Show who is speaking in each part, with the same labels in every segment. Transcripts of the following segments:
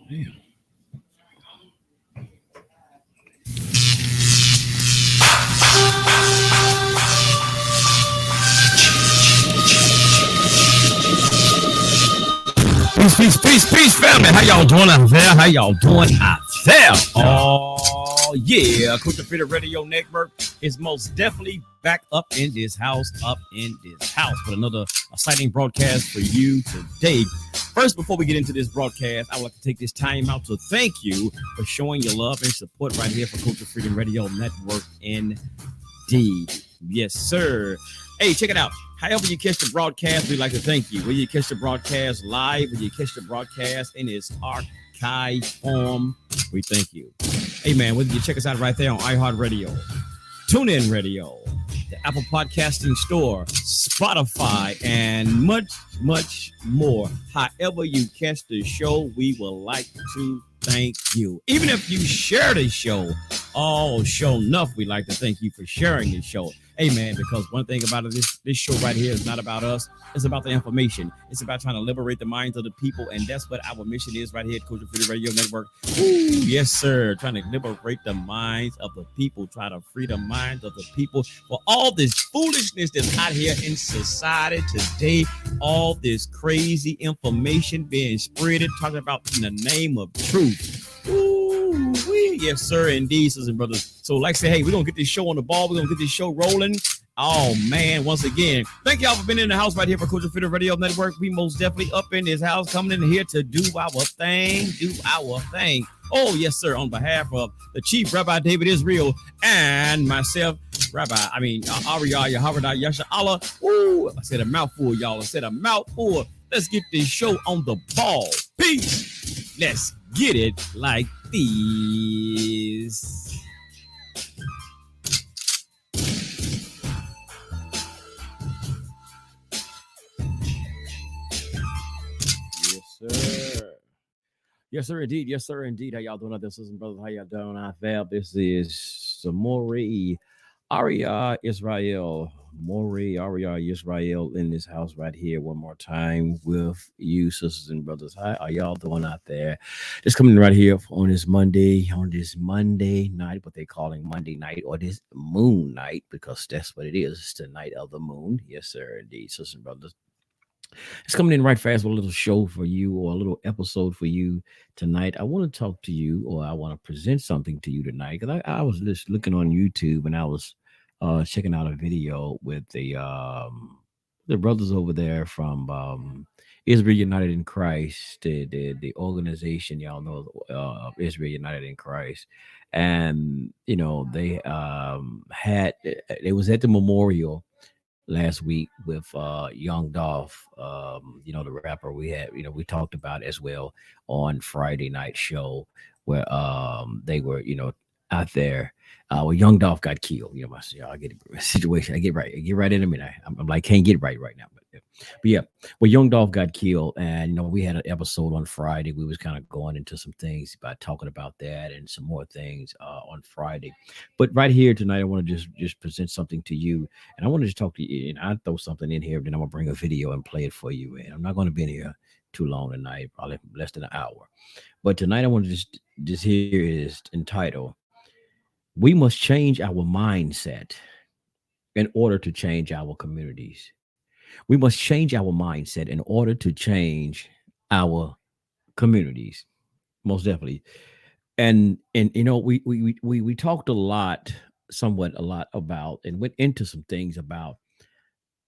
Speaker 1: Damn. Peace, family. How y'all doing out there? How y'all doing out there? Oh, yeah. Coach Fit Radio Network is most definitely back up in this house, with another exciting broadcast for you today. First, before we get into this broadcast, I would like to take this time out to thank you for showing your love and support right here for Culture Freedom Radio Network indeed. Yes, sir. Hey, check it out. However you catch the broadcast, we'd like to thank you. Whether you catch the broadcast live, whether you catch the broadcast in its archive form, we thank you. Hey, man, whether you check us out right there on iHeartRadio, TuneIn Radio, the Apple Podcasting Store, Spotify, and much, much more. However you catch the show, we would like to thank you. Even if you share the show, show enough, we'd like to thank you for sharing the show. Hey, man, because one thing about it, this show right here is not about us. It's about the information. It's about trying to liberate the minds of the people, and that's what our mission is right here at Culture Freedom Radio Network. Ooh, yes, sir. Trying to liberate the minds of the people, try to free the minds of the people for all this foolishness that's out here in society today, all this crazy information being spreaded, talking about in the name of truth. Ooh, yes, sir, indeed, sisters and brothers. So, like I say, hey, we're going to get this show on the ball. We're going to get this show rolling. Oh, man, once again, thank y'all for being in the house right here for Culture Freedom Radio Network. We most definitely up in this house, coming in here to do our thing, Oh, yes, sir, on behalf of the Chief Rabbi David Israel and myself, Ariah Yahawadah Yasha Allah. Ooh, I said a mouthful, y'all. Let's get this show on the ball. Peace. Let's get it like this. Yes, sir, indeed. Yes, sir, indeed. How y'all doing out there, sisters and brothers? How y'all doing out there? This is Samori Ariah Israel. Ariah Israel in this house right here one more time with you, sisters and brothers. How are y'all doing out there? Just coming right here on this Monday night, what they calling Monday night or this moon night, because that's what it is. It's the night of the moon. Yes, sir, indeed, sisters and brothers. It's coming in right fast with a little show for you or a little episode for you tonight. I want to talk to you, or I want to present something to you tonight, because I was just looking on YouTube and I was checking out a video with the brothers over there from Israel United in Christ, the organization y'all know, Israel United in Christ, and they had it was at the memorial last week with Young Dolph, the rapper we talked about as well on Friday night show, where they were, out there. Well, Young Dolph got killed. I get it, situation. I get right in a minute. I'm like, can't get right now, but yeah. Well, Young Dolph got killed, and we had an episode on Friday. We was kind of going into some things about talking about that and some more things on Friday. But right here tonight, I want to just present something to you, and I want to just talk to you. And I throw something in here, then I'm gonna bring a video and play it for you. And I'm not going to be in here too long tonight, probably less than an hour. But tonight, I want to just here is entitled, "We must change our mindset in order to change our communities." We must change our mindset in order to change our communities. Most definitely. And we talked a lot about, and went into some things about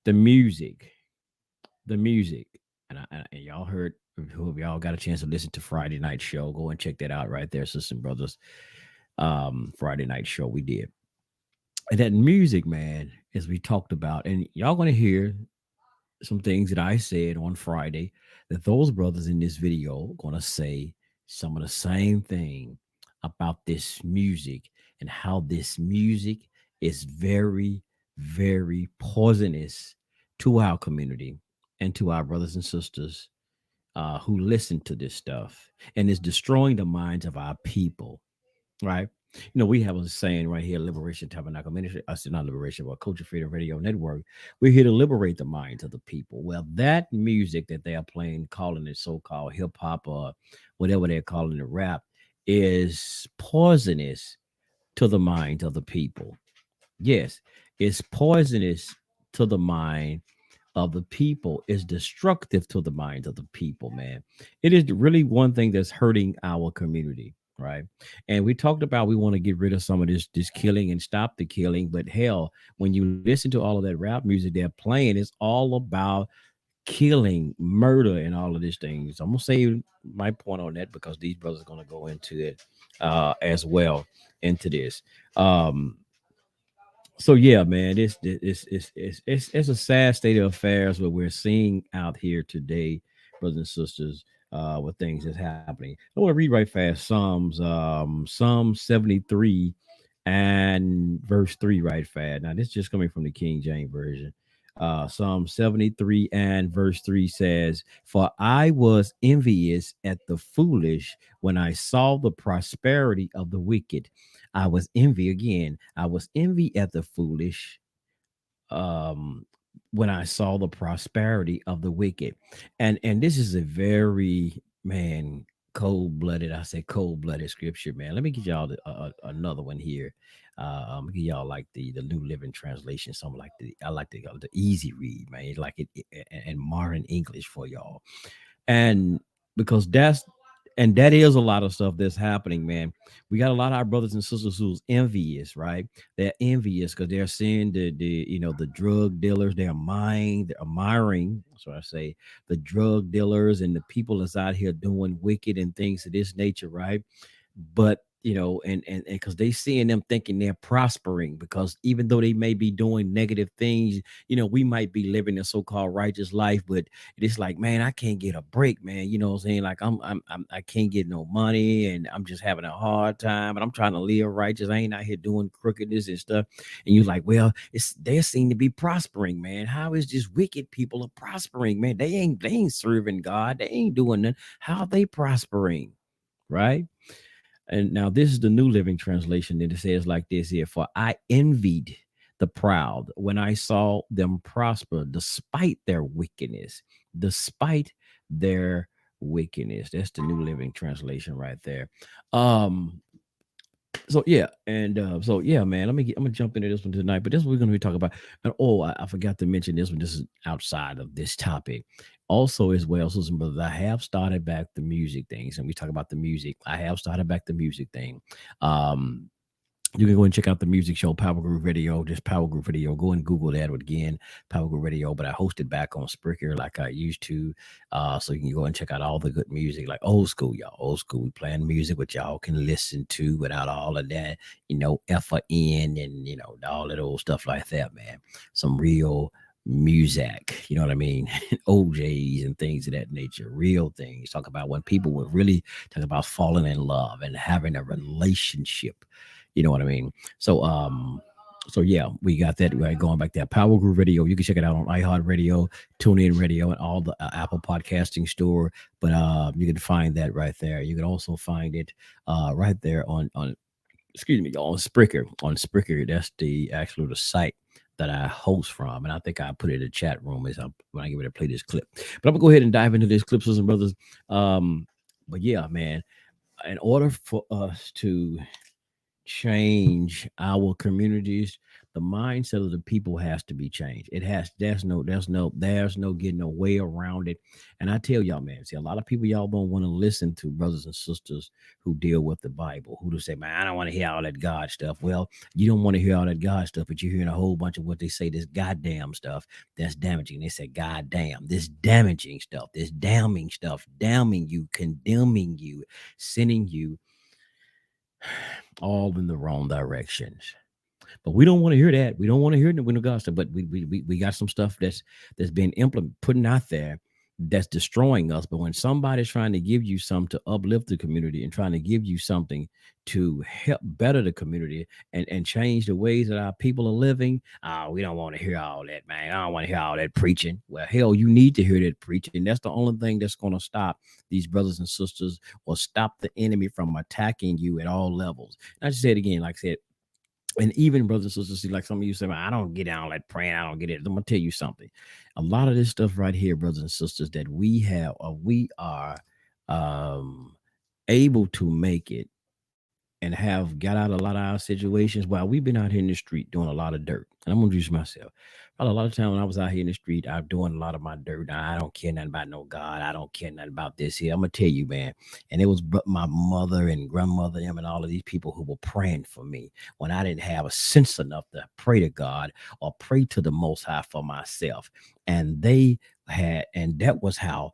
Speaker 1: the music, and y'all heard. Who y'all got a chance to listen to Friday night show? Go and check that out right there, sisters and brothers. Friday night show we did, and that music, man, as we talked about, and y'all gonna hear some things that I said on Friday, that those brothers in this video going to say some of the same thing about this music, and how this music is very, very poisonous to our community and to our brothers and sisters who listen to this stuff, and is destroying the minds of our people, right? We have a saying right here, Liberation Tabernacle Ministry. I said not Liberation, but Culture Freedom Radio Network. We're here to liberate the minds of the people. Well, that music that they are playing, calling it so-called hip hop or whatever they're calling it, rap, is poisonous to the minds of the people. Yes, it's poisonous to the mind of the people, is destructive to the minds of the people, man. It is really one thing that's hurting our community, right? And we talked about we want to get rid of some of this killing and stop the killing, but hell, when you listen to all of that rap music they're playing, it's all about killing, murder, and all of these things. I'm gonna say my point on that because these brothers are gonna go into it as well into this. Um, so yeah, man, it's a sad state of affairs what we're seeing out here today, brothers and sisters, with things that's happening. I want to read right fast Psalm 73 and verse 3 right fast. Now this is just coming from the King James Version. Psalm 73 and verse 3 says, "For I was envious at the foolish when I saw the prosperity of the wicked. I was envy again. I was envy at the foolish um when I saw the prosperity of the wicked." And this is a very, man, cold-blooded, I say cold-blooded scripture, man. Let me get y'all another one here. Give y'all like the New Living Translation, something like I like the easy read, man. Like and modern English for y'all. And because that is a lot of stuff that's happening, man. We got a lot of our brothers and sisters who's envious, right? They're envious because they're seeing the drug dealers. They're admiring. That's what I say. The drug dealers and the people that's out here doing wicked and things of this nature, right? But and because they seeing them thinking they're prospering, because even though they may be doing negative things, we might be living a so-called righteous life, but it's like, man, I can't get a break, man. You know what I'm saying? Like I can't get no money, and I'm just having a hard time, and I'm trying to live righteous. I ain't out here doing crookedness and stuff. And you're like, well, they seem to be prospering, man. How is just wicked people are prospering, man? They ain't serving God. They ain't doing nothing. How are they prospering? Right? And now this is the New Living Translation, and it says like this here: "For I envied the proud when I saw them prosper, despite their wickedness, despite their wickedness." That's the New Living Translation right there. Um, so yeah, and so yeah, man. I'm gonna jump into this one tonight, but this is what we're gonna be talking about. And oh, I forgot to mention this one. This is outside of this topic. Also, as well, so some brothers, I have started back the music things, and we talk about the music. I have started back the music thing. Um, you can go and check out the music show Power Group Radio, just Power Group Radio. Go and Google that again, Power Group Radio. But I host it back on Spreaker like I used to. So you can go and check out all the good music, like old school, y'all. Old school. We playing music which y'all can listen to without all of that, effort in and all that old stuff like that, man. Some real music, you know what I mean? OJs and things of that nature, real things. Talk about when people would really talk about falling in love and having a relationship. You know what I mean? So yeah, we got that right going back there. Power Group Radio. You can check it out on iHeartRadio, TuneIn Radio, and all the Apple podcasting store. But you can find that right there. You can also find it right there on excuse me, on Spreaker. On Spreaker, that's the site that I host from, and I think I put it in the chat room as when I get ready to play this clip. But I'm gonna go ahead and dive into this clip, sisters and brothers. But yeah, man, in order for us to change our communities, the mindset of the people has to be changed. It has. There's no getting no way around it. And I tell y'all, man, see, a lot of people y'all don't want to listen to brothers and sisters who deal with the Bible, who just say, man, I don't want to hear all that God stuff. Well, you don't want to hear all that God stuff, but you're hearing a whole bunch of what they say, this goddamn stuff that's damaging. They say, God damn, this damaging stuff, this damning stuff, damning you, condemning you, sending you all in the wrong directions. But we don't want to hear that. We don't want to hear the window gospel. But we got some stuff that's been implemented, putting out there that's destroying us. But when somebody's trying to give you something to uplift the community and trying to give you something to help better the community and change the ways that our people are living, we don't want to hear all that, man. I don't want to hear all that preaching. Well, hell, you need to hear that preaching. That's the only thing that's going to stop these brothers and sisters or stop the enemy from attacking you at all levels. And I just say it again, like I said, and even brothers and sisters, like some of you say, I don't get down like praying, I don't get it. I'm gonna tell you something. A lot of this stuff right here, brothers and sisters, that we have, or we are able to make it and have got out a lot of our situations while we've been out here in the street doing a lot of dirt. And I'm gonna use myself. A lot of time when I was out here in the street, I'm doing a lot of my dirt. Now, I don't care nothing about no God. I don't care nothing about this here. I'm gonna tell you, man. And it was my mother and grandmother, them, and all of these people who were praying for me when I didn't have a sense enough to pray to God or pray to the Most High for myself. And they had, and that was how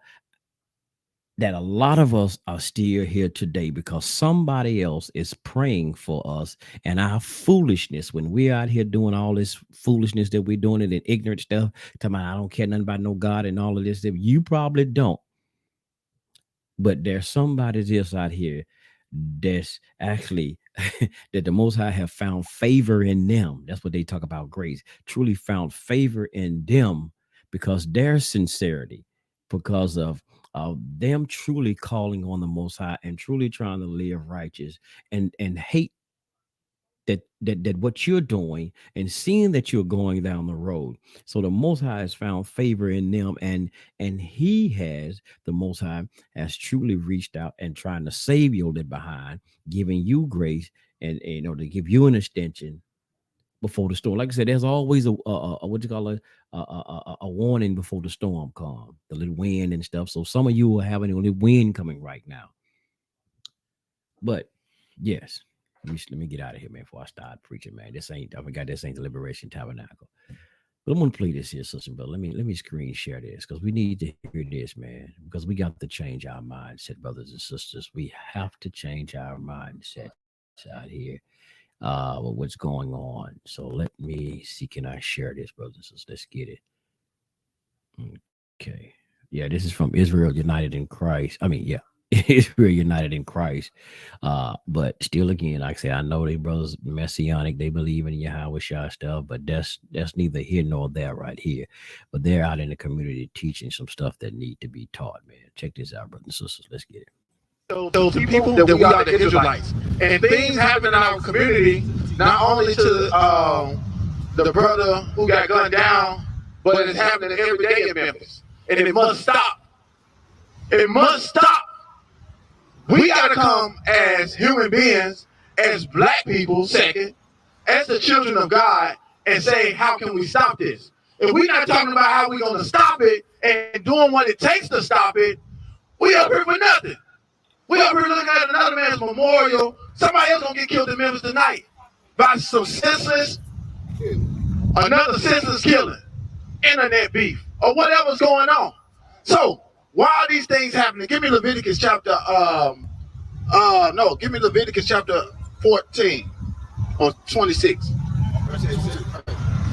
Speaker 1: that a lot of us are still here today because somebody else is praying for us and our foolishness when we're out here doing all this foolishness that we're doing it and ignorant stuff. Talking about I don't care nothing about no God and all of this. You probably don't. But there's somebody else out here that's actually that the Most High have found favor in them. That's what they talk about grace. Truly found favor in them because their sincerity, because of them truly calling on the Most High and truly trying to live righteous and hate that what you're doing and seeing that you're going down the road. So the Most High has found favor in them, and the Most High has truly reached out and trying to save your little behind, giving you grace and to give you an extension before the storm. Like I said, there's always a what you call a warning before the storm comes, the little wind and stuff. So some of you are having a little wind coming right now. But yes, let me get out of here, man, before I start preaching, man. This ain't, I forgot, this ain't the Liberation Tabernacle. But I'm gonna play this here, sister, but let me screen share this because we need to hear this, man, because we got to change our mindset, brothers and sisters. We have to change our mindset out here with what's going on. So let me see, can I share this, brothers and sisters? Let's get it. Okay. Yeah, this is from Israel United in Christ. I mean, yeah, Israel United in Christ. But still, again, like I say, I know they brothers messianic, they believe in Yahweh Shah stuff, but that's neither here nor there right here. But they're out in the community teaching some stuff that need to be taught, man. Check this out, brothers and sisters. Let's get it.
Speaker 2: So the people that we are the Israelites, and things happen in our community, not only to the brother who got gunned down, but it's happening every day in Memphis, and it must stop. It must stop. We got to come as human beings, as black people, second, as the children of God, and say, how can we stop this? If we're not talking about how we're going to stop it and doing what it takes to stop it, we up here for nothing. We up here looking at another man's memorial. Somebody else gonna get killed in Memphis tonight by some senseless, another senseless killing, internet beef, or whatever's going on. So why are these things happening? Give me Leviticus chapter, give me Leviticus chapter 14 or 26.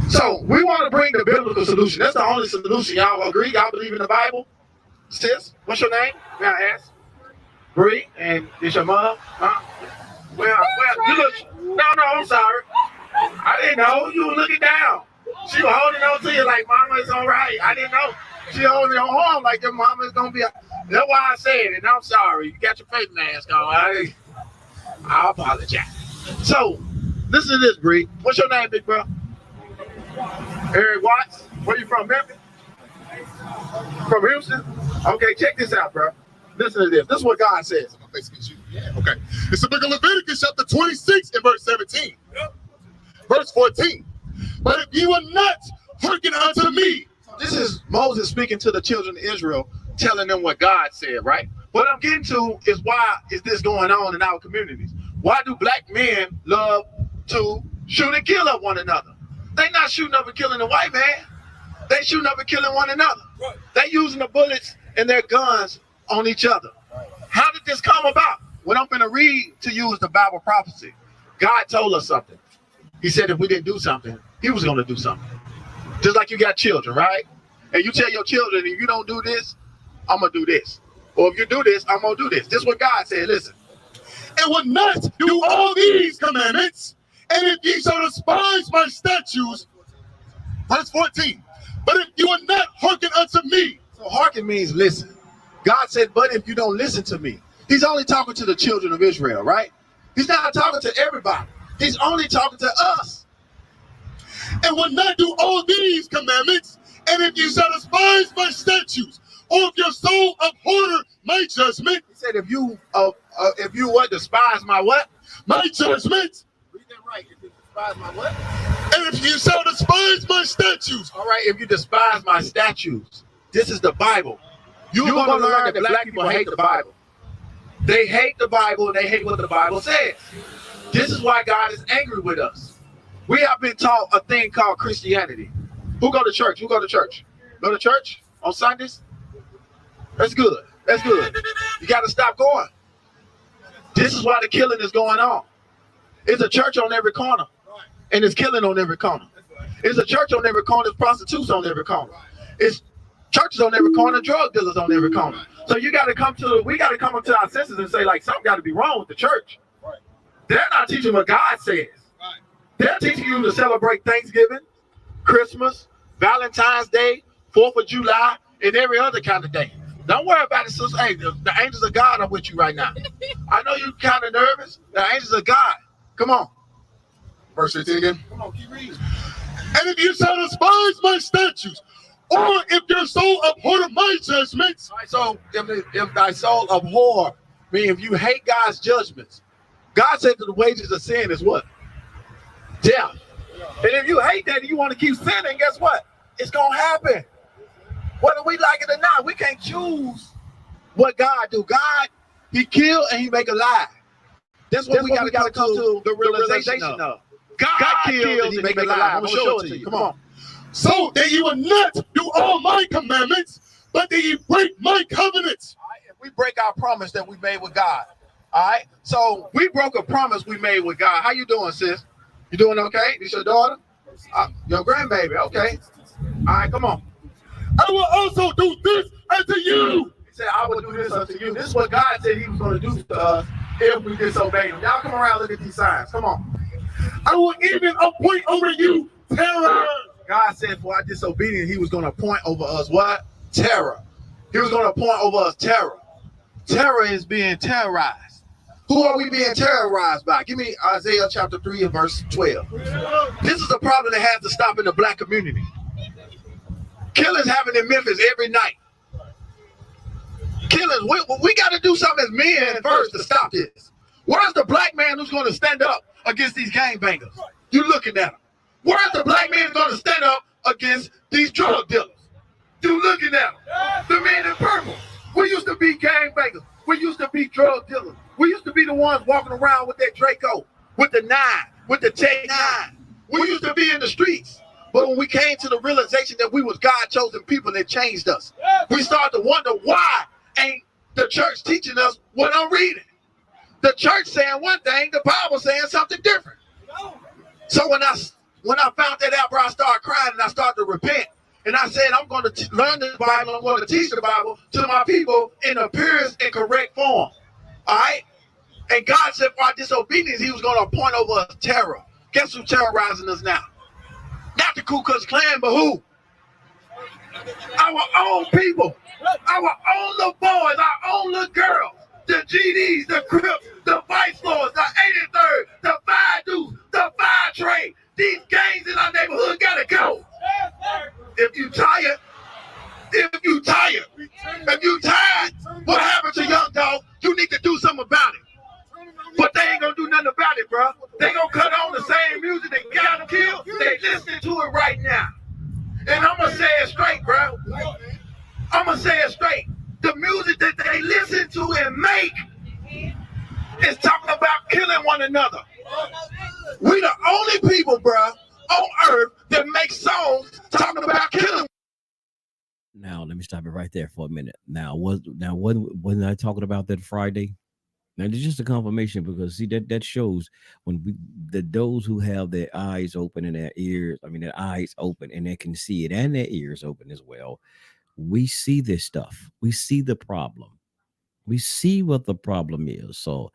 Speaker 2: So we want to bring the biblical solution. That's the only solution. Y'all agree? Y'all believe in the Bible? Sis, what's your name? May I ask? Bree, and is your mom? Huh? Well, you look. No, I'm sorry. I didn't know. You were looking down. She was holding on to you like, Mama, it's all right. I didn't know. She holding your arm like your mama is gonna be. That's why I said it. And I'm sorry. You got your face mask on. I apologize. So, listen to this, Bree. What's your name, big bro? Eric Watts. Where you from, Memphis? From Houston? Okay, check this out, bro. Listen to this. This is what God says.
Speaker 3: Okay. It's the book of Leviticus, chapter 26, and verse 17. Verse 14. But if you will not hearken unto me.
Speaker 2: This is Moses speaking to the children of Israel, telling them what God said, right? What I'm getting to is why is this going on in our communities? Why do black men love to shoot and kill up one another? They not shooting up and killing the white man. They shooting up and killing one another. They using the bullets and their guns on each other. How did this come about? What I'm going to read to you is the Bible prophecy. God told us something. He said if we didn't do something, he was going to do something. Just like you got children, right? And you tell your children, if you don't do this, I'm going to do this. Or if you do this, I'm going to do this. This is what God said. Listen.
Speaker 3: And will not do all these commandments, and if ye shall despise my statutes, verse 14, but if you will not hearken unto me.
Speaker 2: So hearken means listen. God said, but if you don't listen to me. He's only talking to the children of Israel, right? He's not talking to everybody. He's only talking to us.
Speaker 3: And will not do all these commandments, and if you shall despise my statutes, or if your soul abhor my judgment.
Speaker 2: He said, if you what, despise my what?
Speaker 3: My judgment.
Speaker 2: Read that right. If you despise my what?
Speaker 3: And if you shall despise my statutes.
Speaker 2: All right, if you despise my statutes. This is the Bible. You're going to learn that black people hate the Bible. They hate the Bible, and they hate what the Bible says. This is why God is angry with us. We have been taught a thing called Christianity. Who go to church? Who go to church? Go to church on Sundays? That's good. That's good. You got to stop going. This is why the killing is going on. It's a church on every corner, and it's killing on every corner. It's a church on every corner. It's prostitutes on every corner. It's churches on every corner, drug dealers on every corner. So we got to come up to our senses and say, like, something got to be wrong with the church. They're not teaching what God says. They're teaching you to celebrate Thanksgiving, Christmas, Valentine's Day, 4th of July, and every other kind of day. Don't worry about it, sister. Hey, the angels of God are with you right now. I know you're kind of nervous. The angels of God. Come on.
Speaker 3: Verse 15 again.
Speaker 2: Come on, keep reading.
Speaker 3: And if you shall despise my statutes, or if your soul abhor my judgments.
Speaker 2: All right, so if thy soul abhor, meaning if you hate God's judgments, God said that the wages of sin is what? Death. And if you hate that and you want to keep sinning, guess what? It's going to happen. Whether we like it or not, we can't choose what God do. God, he kill and he make alive. That's what we got to come to the realization of. God kills and he make alive. I'm going to show it to you. Come on.
Speaker 3: So that you will not do all my commandments, but that you break my covenants.
Speaker 2: All right, if we break our promise that we made with God. All right. So we broke a promise we made with God. How you doing, sis? You doing okay? This your daughter? Your grandbaby. Okay. All right, come on.
Speaker 3: I will also do this unto you.
Speaker 2: He said, I will do this unto you. This is what God said he was going to do to us if we disobey him. Y'all come around, look at these signs. Come on.
Speaker 3: I will even appoint over you terror.
Speaker 2: God said for our disobedience, he was going to appoint over us what? Terror. He was going to appoint over us terror. Terror is being terrorized. Who are we being terrorized by? Give me Isaiah chapter 3 and verse 12. This is a problem that has to stop in the black community. Killings happen in Memphis every night. Killings, we got to do something as men first to stop this. Where's the black man who's going to stand up against these gangbangers? You looking at them. Where's the black man going to stand up against these drug dealers? You looking at them. The men in purple. We used to be gangbangers. We used to be drug dealers. We used to be the ones walking around with that Draco, with the 9, with the Tech 9. We used to be in the streets. But when we came to the realization that we was God-chosen people, it changed us. We started to wonder, why ain't the church teaching us what I'm reading? The church saying one thing, the Bible saying something different. So when I found that out, bro, I started crying and I started to repent. And I said, I'm going to learn the Bible. I'm going to teach the Bible to my people in a purest and correct form. All right? And God said for our disobedience, he was going to appoint over us terror. Guess who's terrorizing us now? Not the Ku Klux Klan, but who? Our own people. Our own little boys, our own little girls. The GDs, the Crips, the Vice Lords, the 83rd, the 5 Deuce, the 5 Trade. These gangs in our neighborhood gotta go. If you tired, what happened to Young Dog? You need to do something about it. But they ain't gonna do nothing about it, bro. They gonna cut on the same music that got him killed. They listening to it right now. And I'm gonna say it straight, bro. I'm gonna say it straight. The music that they listen to and make is talking about killing one another. We the only people, bro, on earth that make songs talking about killing.
Speaker 1: Now let me stop it right there for a minute. Wasn't I talking about that Friday? Now it's just a confirmation, because see that shows when those who have their eyes open and their eyes open and they can see it and their ears open as well. we see this stuff. We see the problem. We see what the problem is. So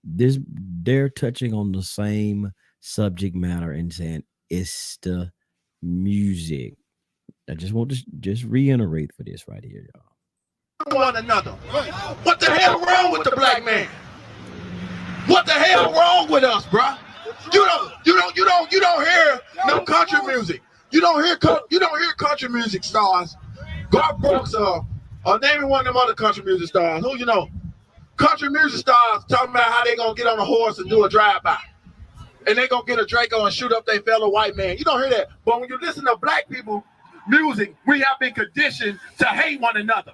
Speaker 1: they're touching on the same subject matter and saying it's the music. I just want to just reiterate for this right here, y'all.
Speaker 2: One another. What the hell wrong with the black man? What the hell wrong with us, bruh? You don't hear no country music. You don't hear country music stars. Garth Brooks or naming one of them other country music stars. Who you know? Country music stars talking about how they gonna get on a horse and do a drive-by. And they gonna get a Draco and shoot up their fellow white man. You don't hear that. But when you listen to black people music, we have been conditioned to hate one another.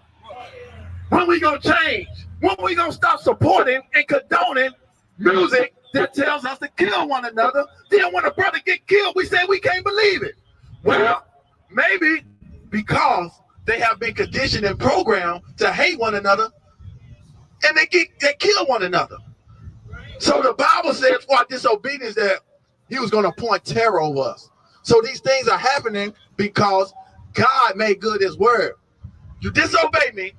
Speaker 2: When we gonna change? When we gonna stop supporting and condoning music that tells us to kill one another? Then when a brother get killed, we say we can't believe it. Well, maybe because they have been conditioned and programmed to hate one another, and they kill one another. So the Bible says for our disobedience that he was going to appoint terror over us. So these things are happening because God made good his word. You disobey me,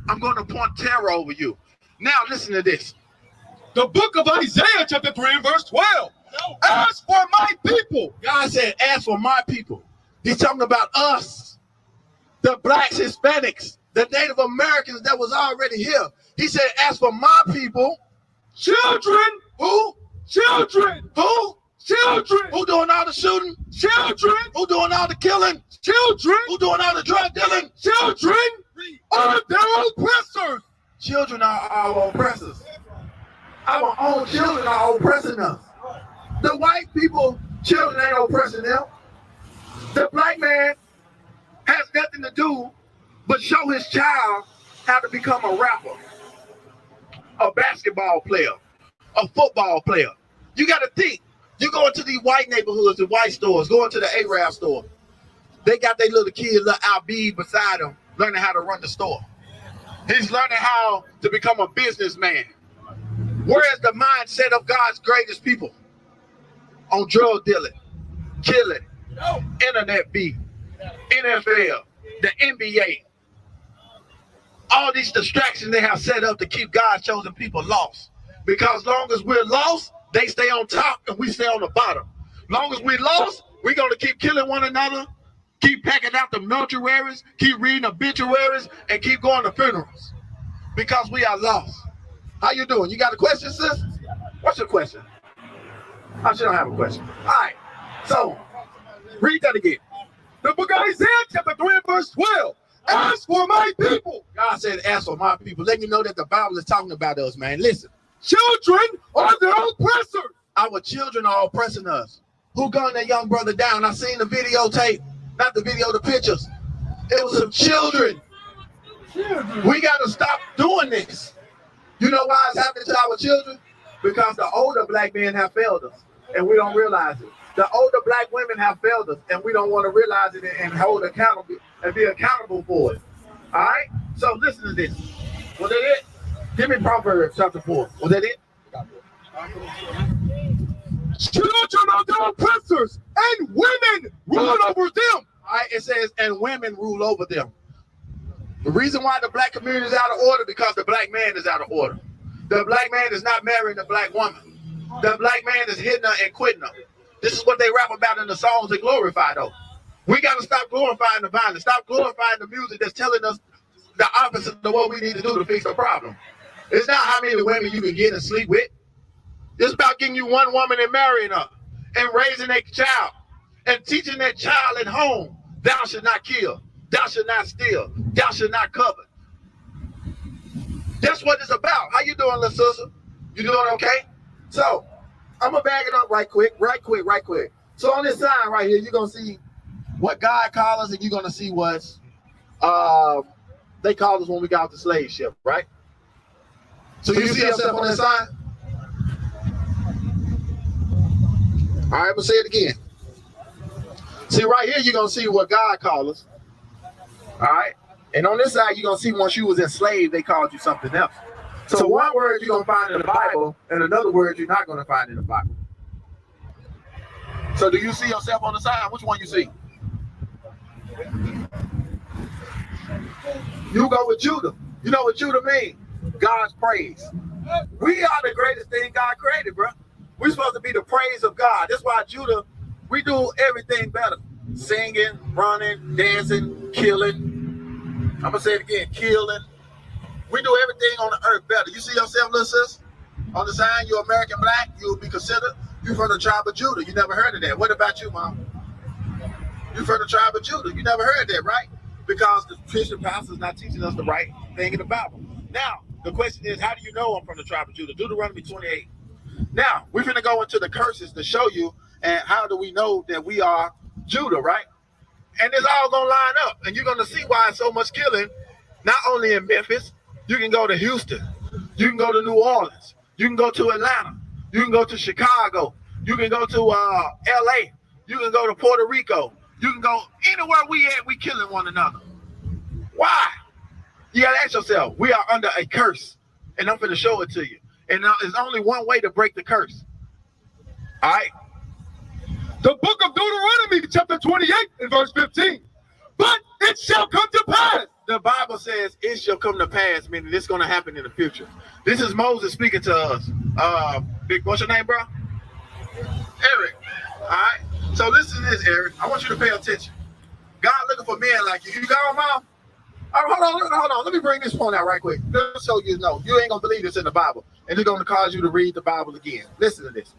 Speaker 2: I'm going to appoint terror over you. Now listen to this.
Speaker 3: The book of Isaiah chapter 3 and verse 12. As for my people.
Speaker 2: God said, as for my people. He's talking about us, the blacks, Hispanics, the Native Americans that was already here. He said, as for my people,
Speaker 3: children.
Speaker 2: Who?
Speaker 3: Children.
Speaker 2: Who?
Speaker 3: Children.
Speaker 2: Who doing all the shooting?
Speaker 3: Children.
Speaker 2: Who doing all the killing?
Speaker 3: Children.
Speaker 2: Who doing all the drug dealing?
Speaker 3: Children are their oppressors.
Speaker 2: Children are our oppressors. Our own children are oppressing us. The white people, children ain't oppressing them. The black man has nothing to do but show his child how to become a rapper, a basketball player, a football player. You got to think. You go into these white neighborhoods and white stores, go into the Arab store. They got their little kid, little Albie beside them, learning how to run the store. He's learning how to become a businessman. Where is the mindset of God's greatest people? On drug dealing, killing, internet beef, NFL, the NBA. All these distractions they have set up to keep God's chosen people lost. Because long as we're lost, they stay on top and we stay on the bottom. Long as we lost, we're going to keep killing one another, keep packing out the mortuaries, keep reading obituaries, and keep going to funerals. Because we are lost. How you doing? You got a question, sis? What's your question? Oh, she don't have a question. All right. So, read that again.
Speaker 3: The book of Isaiah chapter 3 and verse 12. As for my people.
Speaker 2: God said, as for my people. Let you know that the Bible is talking about us, man. Listen.
Speaker 3: Children are their oppressors.
Speaker 2: Our children are oppressing us. Who gunned that young brother down? I seen the videotape. Not the video, the pictures. It was some children. We got to stop doing this. You know why it's happening to our children? Because the older black men have failed us, and we don't realize it. The older black women have failed us, and we don't want to realize it and hold accountable and be accountable for it. All right? So listen to this. Was that it? Give me Proverbs chapter 4. Was that it?
Speaker 3: Children are their oppressors, and women rule over them.
Speaker 2: All right, it says, and women rule over them. The reason why the black community is out of order because the black man is out of order. The black man is not marrying the black woman. The black man is hitting her and quitting her. This is what they rap about in the songs they glorify, though. We got to stop glorifying the violence. Stop glorifying the music that's telling us the opposite of what we need to do to fix the problem. It's not how many women you can get and sleep with. It's about getting you one woman and marrying her and raising a child and teaching that child at home, thou should not kill, thou should not steal, thou should not covet. That's what it's about. How you doing, little sister? You doing okay? So, I'm going to bag it up right quick. So on this sign right here, you're going to see what God called us, and you're going to see what's they called us when we got off the slave ship, right? So you see yourself on that sign? All right, I'm going to say it again. See, right here, you're going to see what God called us. All right? And on this side, you're going to see once you was enslaved, they called you something else. So one word you're going to find in the Bible, and another word you're not going to find in the Bible. So do you see yourself on the sign? Which one you see? You go with Judah. You know what Judah means? God's praise. We are the greatest thing God created, bro. We're supposed to be the praise of God. That's why Judah, we do everything better. Singing, running, dancing, killing. I'm going to say it again, killing. We do everything on the earth better. You see yourself, little sis? On the sign, you're American black, you'll be considered. You're from the tribe of Judah. You never heard of that. What about you, Mom? You're from the tribe of Judah. You never heard that, right? Because the Christian pastor's not teaching us the right thing in the Bible. Now, the question is, how do you know I'm from the tribe of Judah? Deuteronomy 28. Now, we're going to go into the curses to show you, and how do we know that we are Judah, right? And it's all going to line up, and you're going to see why so much killing, not only in Memphis. You can go to Houston. You can go to New Orleans. You can go to Atlanta. You can go to Chicago. You can go to LA. You can go to Puerto Rico. You can go anywhere we at, we killing one another. Why? You gotta ask yourself, we are under a curse. And I'm gonna show it to you. And there's only one way to break the curse. All right?
Speaker 3: The book of Deuteronomy, chapter 28 and verse 15. But it shall come to pass.
Speaker 2: The Bible says it shall come to pass, meaning it's gonna happen in the future. This is Moses speaking to us. Big, what's your name, bro? Eric. All right? So listen to this, Eric. I want you to pay attention. God looking for men like you. You got them, Mom? All right, hold on. Let me bring this point out right quick. Just so you know, you ain't going to believe this in the Bible. And it's going to cause you to read the Bible again. Listen to this.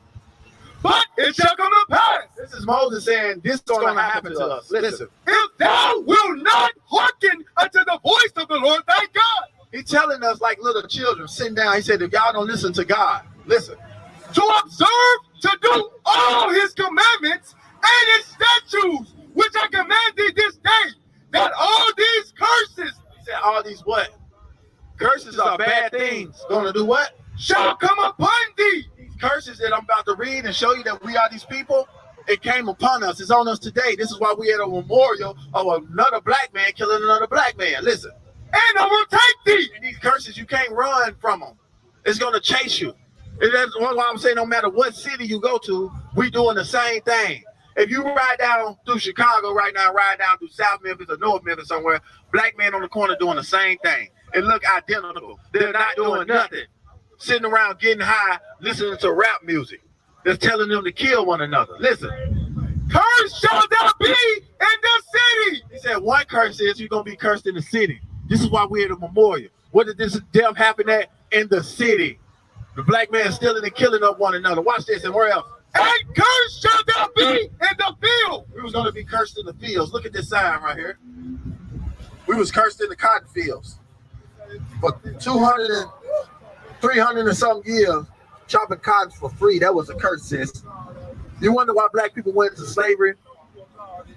Speaker 3: But it shall come to pass.
Speaker 2: This is Moses saying this is going to happen to us. Listen.
Speaker 3: If thou wilt not hearken unto the voice of the Lord thy God.
Speaker 2: He's telling us like little children sitting down. He said, if y'all don't listen to God, listen.
Speaker 3: To observe, to do all his commandments and his statutes, which I command thee this day, that all these curses,
Speaker 2: he said, all these what? Curses are bad things. Gonna do what?
Speaker 3: Shall come upon thee.
Speaker 2: These curses that I'm about to read and show you that we are these people, it came upon us. It's on us today. This is why we had a memorial of another black man killing another black man. Listen.
Speaker 3: And overtake thee.
Speaker 2: And these curses, you can't run from them. It's gonna chase you. And that's why I'm saying no matter what city you go to, we doing the same thing. If you ride down through Chicago right now, ride down through South Memphis or North Memphis somewhere, black men on the corner doing the same thing. It look identical. They're not doing nothing. Sitting around getting high, listening to rap music. That's telling them to kill one another. Listen.
Speaker 3: Cursed shall thou be in the city.
Speaker 2: He said one curse is you're going to be cursed in the city. This is why we're at a memorial. What did this death happen at? In the city. The black man stealing and killing up one another. Watch this, and where else?
Speaker 3: And cursed shall thou be in the field.
Speaker 2: We was going to be cursed in the fields. Look at this sign right here. We was cursed in the cotton fields. For 200 and 300 and some years, chopping cotton for free. That was a curse, sis. You wonder why black people went into slavery?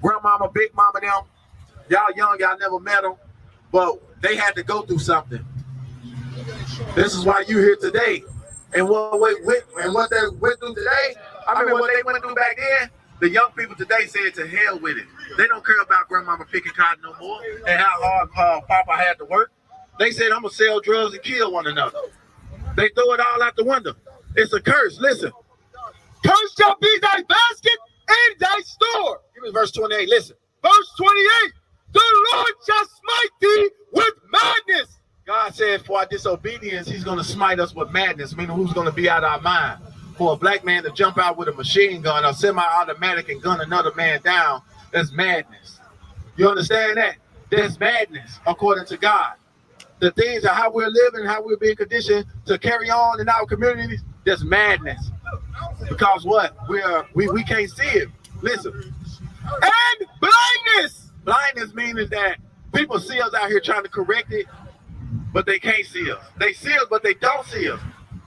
Speaker 2: Grandmama, big mama, them. Y'all young, y'all never met them. But they had to go through something. This is why you're here today. And what they went through today, I mean, what they went through back then, the young people today said to hell with it. They don't care about grandmama picking cotton no more and how hard Papa had to work. They said, I'm going to sell drugs and kill one another. They throw it all out the window. It's a curse. Listen.
Speaker 3: Cursed shall be thy basket and thy store.
Speaker 2: Give me verse 28. Listen.
Speaker 3: Verse 28. The Lord shall smite thee with madness.
Speaker 2: God said for our disobedience, he's going to smite us with madness, meaning who's going to be out of our mind. For a black man to jump out with a machine gun or semi-automatic and gun another man down, that's madness. You understand that? That's madness, according to God. The things of how we're living, how we're being conditioned to carry on in our communities, that's madness. Because what? We can't see it. Listen.
Speaker 3: And blindness.
Speaker 2: Blindness means that people see us out here trying to correct it, but they can't see us. They see us, but they don't see us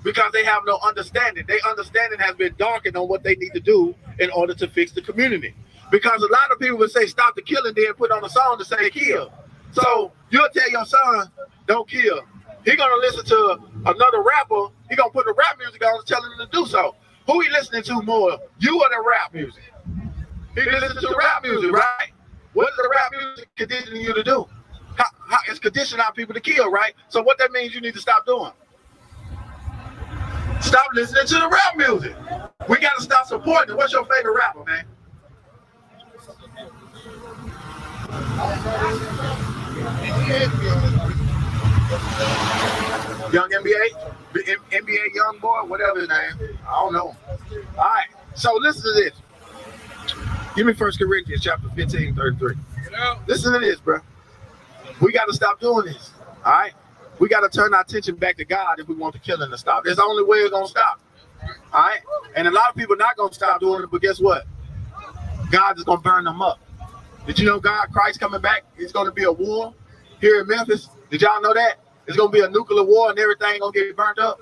Speaker 2: because they have no understanding. Their understanding has been darkened on what they need to do in order to fix the community. Because a lot of people would say, stop the killing, then put on a song to say kill. So you'll tell your son, don't kill. He's going to listen to another rapper. He's going to put the rap music on and tell him to do so. Who he listening to more, you or the rap music? He listens to the rap music, right? What is the rap music conditioning you to do? It's conditioning our people to kill, right? So what that means you need to stop doing. Stop listening to the rap music. We got to stop supporting it. What's your favorite rapper, man? Young NBA young boy, whatever his name. I don't know. All right. So listen to this. Give me 1 Corinthians chapter 15, 33. Listen to this, bro. We got to stop doing this. All right. We got to turn our attention back to God if we want the killing to stop. That's the only way it's going to stop. All right. And a lot of people are not going to stop doing it, but guess what? God is going to burn them up. Did you know Christ coming back? It's going to be a war here in Memphis. Did y'all know that? It's going to be a nuclear war and everything going to get burnt up.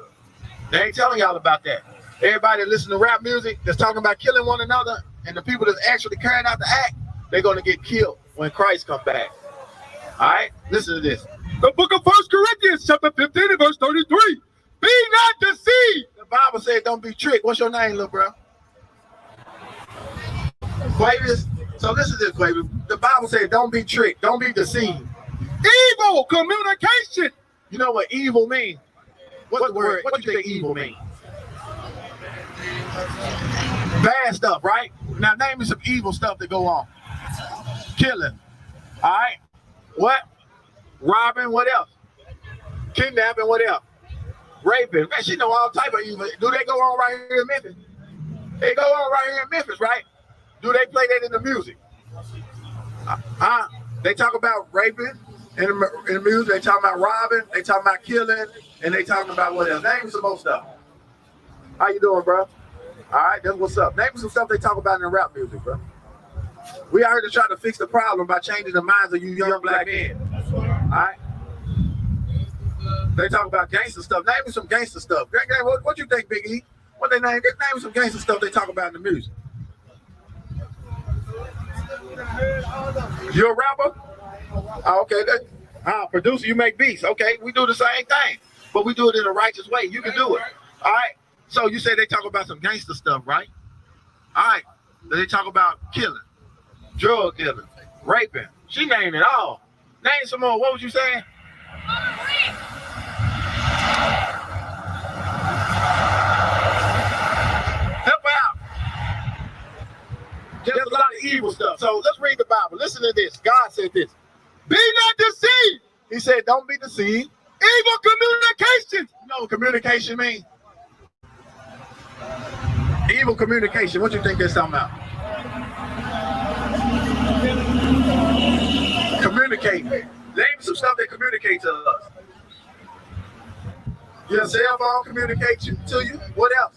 Speaker 2: They ain't telling y'all about that. Everybody that listen to rap music that's talking about killing one another and the people that's actually carrying out the act, they're going to get killed when Christ comes back. All right? Listen to this.
Speaker 3: The book of 1 Corinthians, chapter 15, verse 33. Be not deceived.
Speaker 2: The Bible said don't be tricked. What's your name, little bro? Quavius. So listen to this, Quavius. The Bible said don't be tricked. Don't be deceived.
Speaker 3: Evil communication.
Speaker 2: You know what evil means? What's the word? What do you think evil means? Bad stuff, right? Now name me some evil stuff that go on. Killing. All right? What? Robbing, what else? Kidnapping, what else? Raping. Man, she know all type of evil. Do they go on right here in Memphis? They go on right here in Memphis, right? Do they play that in the music? They talk about raping in the music. They talk about robbing. They talk about killing. And they talking about what else? Name some more stuff. How you doing, bro? All right, that's what's up. Name some stuff they talk about in the rap music, bro. We out here to try to fix the problem by changing the minds of you young black men. All right? They talk about gangster stuff. Name me some gangster stuff. What you think, Big E? What they name? Name me some gangster stuff they talk about in the music. You a rapper? Oh, okay. Producer, you make beats. Okay, we do the same thing, but we do it in a righteous way. You can do it. All right. So you say they talk about some gangster stuff, right? All right. They talk about killing, drug dealing, raping. She named it all. Name some more. What was you saying? Help out. There's a lot of evil stuff. So let's read the Bible. Listen to this. God said this.
Speaker 3: Be not deceived.
Speaker 2: He said, don't be deceived.
Speaker 3: Evil communication.
Speaker 2: You know what communication means? Evil communication. What you think that's talking about? Communicate. Name some stuff that communicate to us. Your cell phone communicates to you. What else?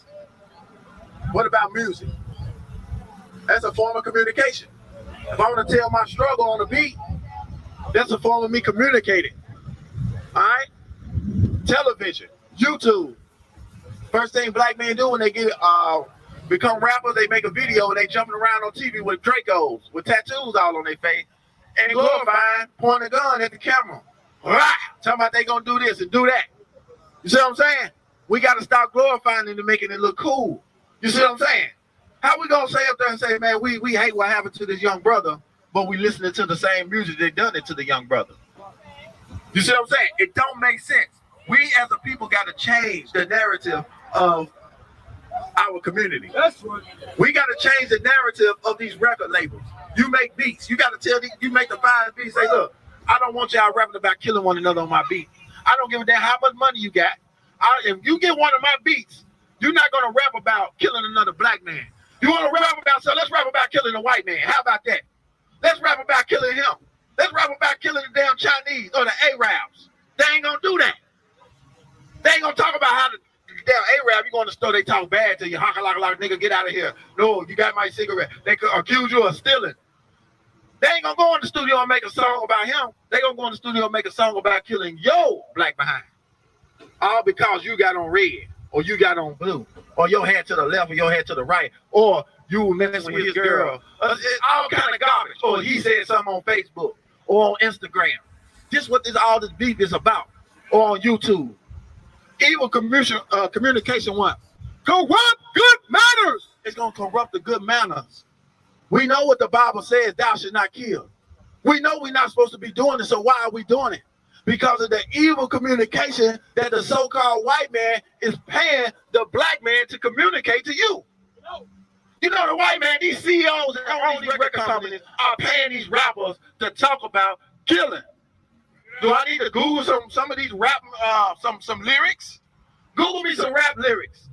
Speaker 2: What about music? That's a form of communication. If I want to tell my struggle on a beat, that's a form of me communicating. All right? Television, YouTube. First thing black men do when they get become rappers, they make a video and they jumping around on TV with Dracos, with tattoos all on their face, and glorifying, pointing a gun at the camera. Rah! Talking about they gonna do this and do that. You see what I'm saying? We gotta stop glorifying it and making it look cool. You see what I'm saying? How we gonna say up there and say, man, we hate what happened to this young brother, but we listening to the same music they done it to the young brother? You see what I'm saying? It don't make sense. We as a people gotta change the narrative of our community.
Speaker 3: That's right.
Speaker 2: We gotta change the narrative of these record labels. You make beats. You gotta tell you make the 5 beats. Say, look, I don't want y'all rapping about killing one another on my beat. I don't give a damn how much money you got. If you get one of my beats, you're not gonna rap about killing another black man. You wanna rap about, so let's rap about killing a white man. How about that? Let's rap about killing him. Let's rap about killing the damn Chinese or the Arabs. They ain't gonna do that. They ain't gonna talk about how the damn Arab, you go in the store, they talk bad to you. Like, nigga, get out of here. No, you got my cigarette. They could accuse you of stealing. They ain't gonna go in the studio and make a song about him. They gonna go in the studio and make a song about killing your black behind. All because you got on red, or you got on blue, or your head to the left, or your head to the right, or you messing with his girl. All kind of garbage. Or he said something on Facebook or on Instagram. This what all this beef is about. Or on YouTube. Evil communication what?
Speaker 3: Corrupt good manners.
Speaker 2: It's gonna corrupt the good manners. We know what the Bible says, thou should not kill. We know we're not supposed to be doing it, so why are we doing it? Because of the evil communication that the so-called white man is paying the black man to communicate to you. You know the white man, these CEOs and all these record companies are paying these rappers to talk about killing. Do I need to Google some of these rap some lyrics? Google me some rap lyrics.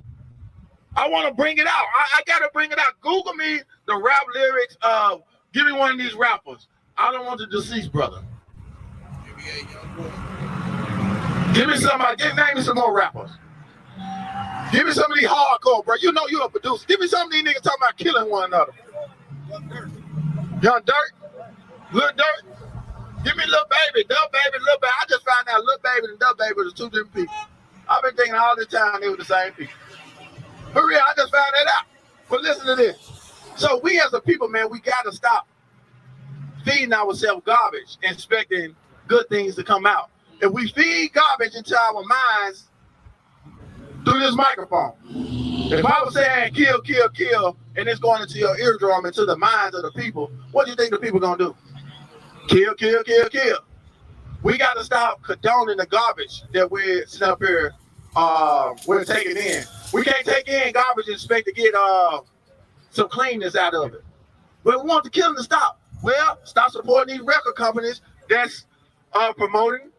Speaker 2: I want to bring it out. I got to bring it out. Google me the rap lyrics of, give me one of these rappers. I don't want the deceased brother. Give me somebody, name me some more rappers. Give me some of these hardcore, bro. You know you're a producer. Give me some of these niggas talking about killing one another. Young Dirt? Lil Dirt? Give me Lil Baby, Dub Baby, Lil Baby. I just found out Lil Baby and Dub Baby was two different people. I've been thinking all this time they were the same people. For real, I just found that out. But listen to this. So we as a people, man, we got to stop feeding ourselves garbage, expecting good things to come out. If we feed garbage into our minds through this microphone, if I was saying kill, kill, kill, and it's going into your eardrum, into the minds of the people, what do you think the people going to do? Kill, kill, kill, kill. We got to stop condoning the garbage that we're sitting up here, we're taking in. We can't take in garbage and expect to get some cleanness out of it. But we want the killing to stop. Well, stop supporting these record companies that's promoting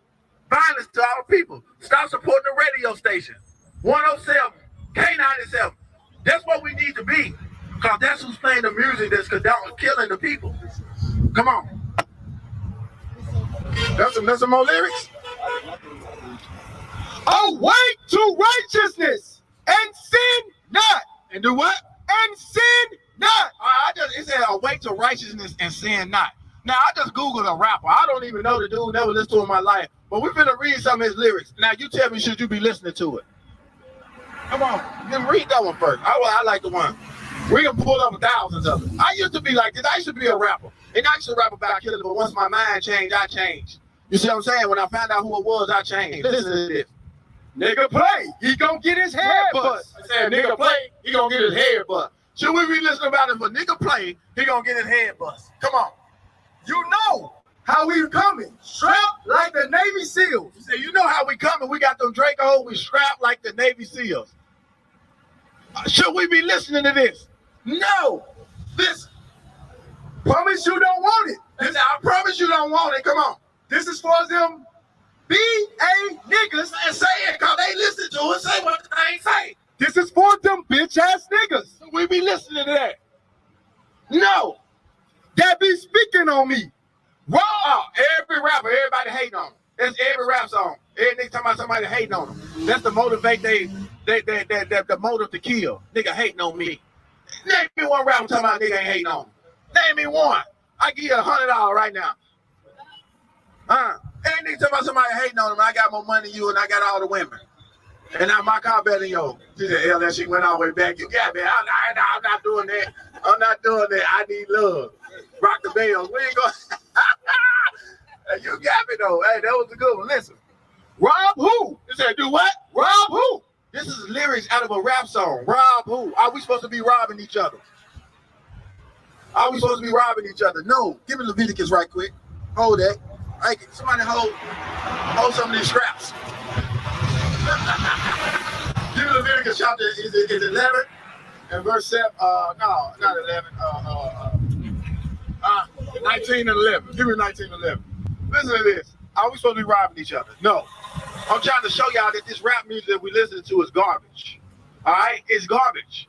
Speaker 2: violence to our people. Stop supporting the radio station. 107, K97. That's what we need to be. Because that's who's playing the music that's killing the people. Come on. That's some more lyrics.
Speaker 3: Awake to righteousness and sin not.
Speaker 2: And do what?
Speaker 3: And sin not.
Speaker 2: It said awake to righteousness and sin not. Now, I just Googled a rapper. I don't even know the dude, never listened to him in my life. But we're finna read some of his lyrics. Now, you tell me, should you be listening to it? Come on, then read that one first. I like the one. We can pull up thousands of them. I used to be like this. I used to be a rapper. And I used to rap about killing, but once my mind changed, I changed. You see what I'm saying? When I found out who it was, I changed. Listen to this.
Speaker 3: Nigga play, he gonna get his head bust.
Speaker 2: I said, nigga play, he gonna get his head bust. Should we be listening about it? For nigga play, he gonna get his head bust. Come on.
Speaker 3: You know how we coming, strapped like the Navy SEALs.
Speaker 2: You say, you know how we coming? We got them Draco, we strapped like the Navy SEALs. Should we be listening to this? No. Listen.
Speaker 3: Promise you don't want it.
Speaker 2: Listen, I promise you don't want it. Come on.
Speaker 3: This is for them B.A. niggas.
Speaker 2: And say it, because they listen to it. Say what they ain't say.
Speaker 3: This is for them bitch ass niggas.
Speaker 2: We be listening to that. No.
Speaker 3: That be speaking on me.
Speaker 2: Raw. Every rapper, everybody hating on them. That's every rap song. Every nigga talking about somebody hating on them. That's the motivate the motive to kill. Nigga hating on me. Name me one rapper talking about nigga ain't hating on me. Name me one. I give you $100 right now. Every nigga talking about somebody hating on him. I got more money than you and I got all the women. And now my car better than yours. She said, hell, that shit went all the way back. You got me. I'm not doing that. I'm not doing that. I need love. Rock the bells. We ain't going. You got me though. Hey, that was a good one. Listen. Rob who? You said do what? Rob who? This is lyrics out of a rap song. Rob who? Are we supposed to be robbing each other? Are we supposed to be robbing each other? No. Give me Leviticus right quick. Hold that. Hey, somebody hold some of these scraps. Give me Leviticus chapter is 11 and verse 7. No, not 11. 19 and 11. Give me 19 and 11. Listen to this. Are we supposed to be robbing each other? No. I'm trying to show y'all that this rap music that we listen to is garbage. All right? It's garbage.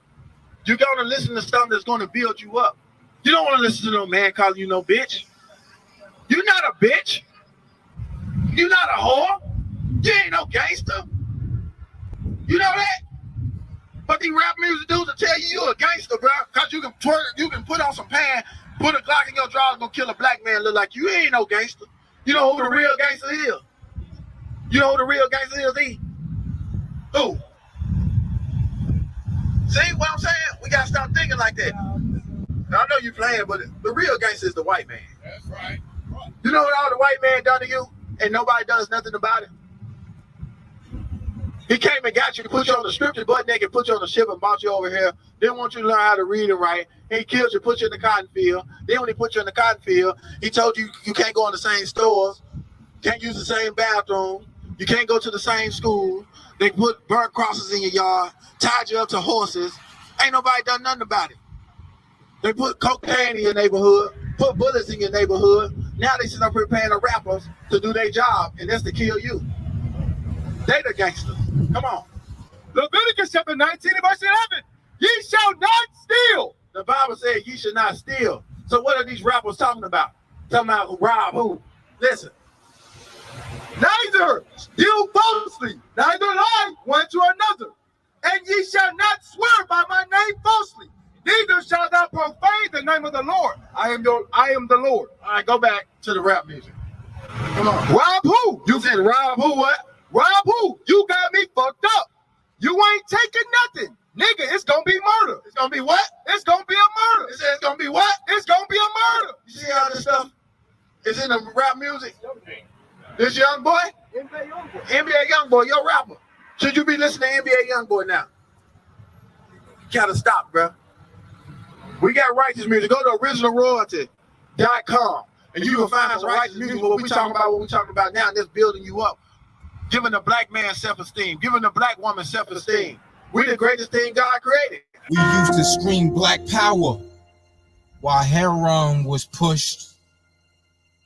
Speaker 2: You're going to listen to stuff that's going to build you up. You don't want to listen to no man calling you no bitch. You're not a bitch. You're not a whore. You ain't no gangster. You know that? But these rap music dudes will tell you you're a gangster, bro. Because you can twerk, you can put on some pants, put a Glock in your drawers, gonna kill a black man, look like you ain't no gangster. You know who the real gangster is? You know who the real gangster is? Who? See what I'm saying? We gotta stop thinking like that. Now, I know you playing, but the real gangster is the white man.
Speaker 3: That's right.
Speaker 2: You know what all the white man done to you, and nobody does nothing about it? He came and got you, put you on the scripture butt naked, put you on the ship and brought you over here. Didn't want you to learn how to read and write. He killed you, put you in the cotton field. Then when he put you in the cotton field, he told you you can't go in the same stores, can't use the same bathroom, you can't go to the same school. They put burnt crosses in your yard, tied you up to horses. Ain't nobody done nothing about it. They put cocaine in your neighborhood, put bullets in your neighborhood. Now they sit up here paying the rappers to do their job, and that's to kill you. They the gangsters. Come on.
Speaker 3: Leviticus chapter 19 and verse 11. Ye shall not steal.
Speaker 2: The Bible said ye should not steal. So what are these rappers talking about? Talking about rob who? Listen.
Speaker 3: Neither steal falsely, neither lie one to another. And ye shall not swear by my name falsely, neither shall thou profane the name of the Lord. I am the Lord.
Speaker 2: All right, go back to the rap music. Come on.
Speaker 3: Rob who?
Speaker 2: You said rob who what?
Speaker 3: Rob who? You got me fucked up. You ain't taking nothing. Nigga, it's gonna be murder.
Speaker 2: It's gonna be what?
Speaker 3: It's gonna be a murder.
Speaker 2: It said it's gonna be what?
Speaker 3: It's gonna be a murder.
Speaker 2: You see how this stuff is in the rap music? This young boy? NBA Youngboy, your rapper. Should you be listening to NBA Youngboy now? You gotta stop, bro. We got righteous music. Go to originalroyalty.com and you can find some righteous music. What we talking about now, and that's building you up. Giving the black man self-esteem, giving the black woman self-esteem. We the greatest thing God created.
Speaker 4: We used to scream black power while heroin was pushed.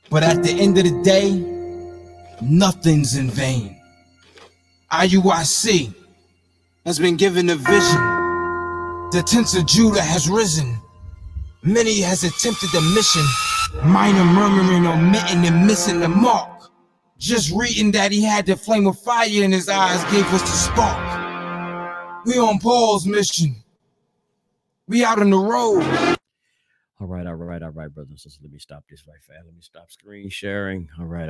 Speaker 4: But at the end of the day, nothing's in vain. IUIC has been given a vision. The tents of Judah has risen. Many has attempted the mission. Minor murmuring, omitting, and missing the mark. Just reading that he had the flame of fire in his eyes gave us the spark. We on Paul's mission. We out on the road.
Speaker 1: All right, brothers and sisters. Let me stop this right fast. Let me stop screen sharing. All right.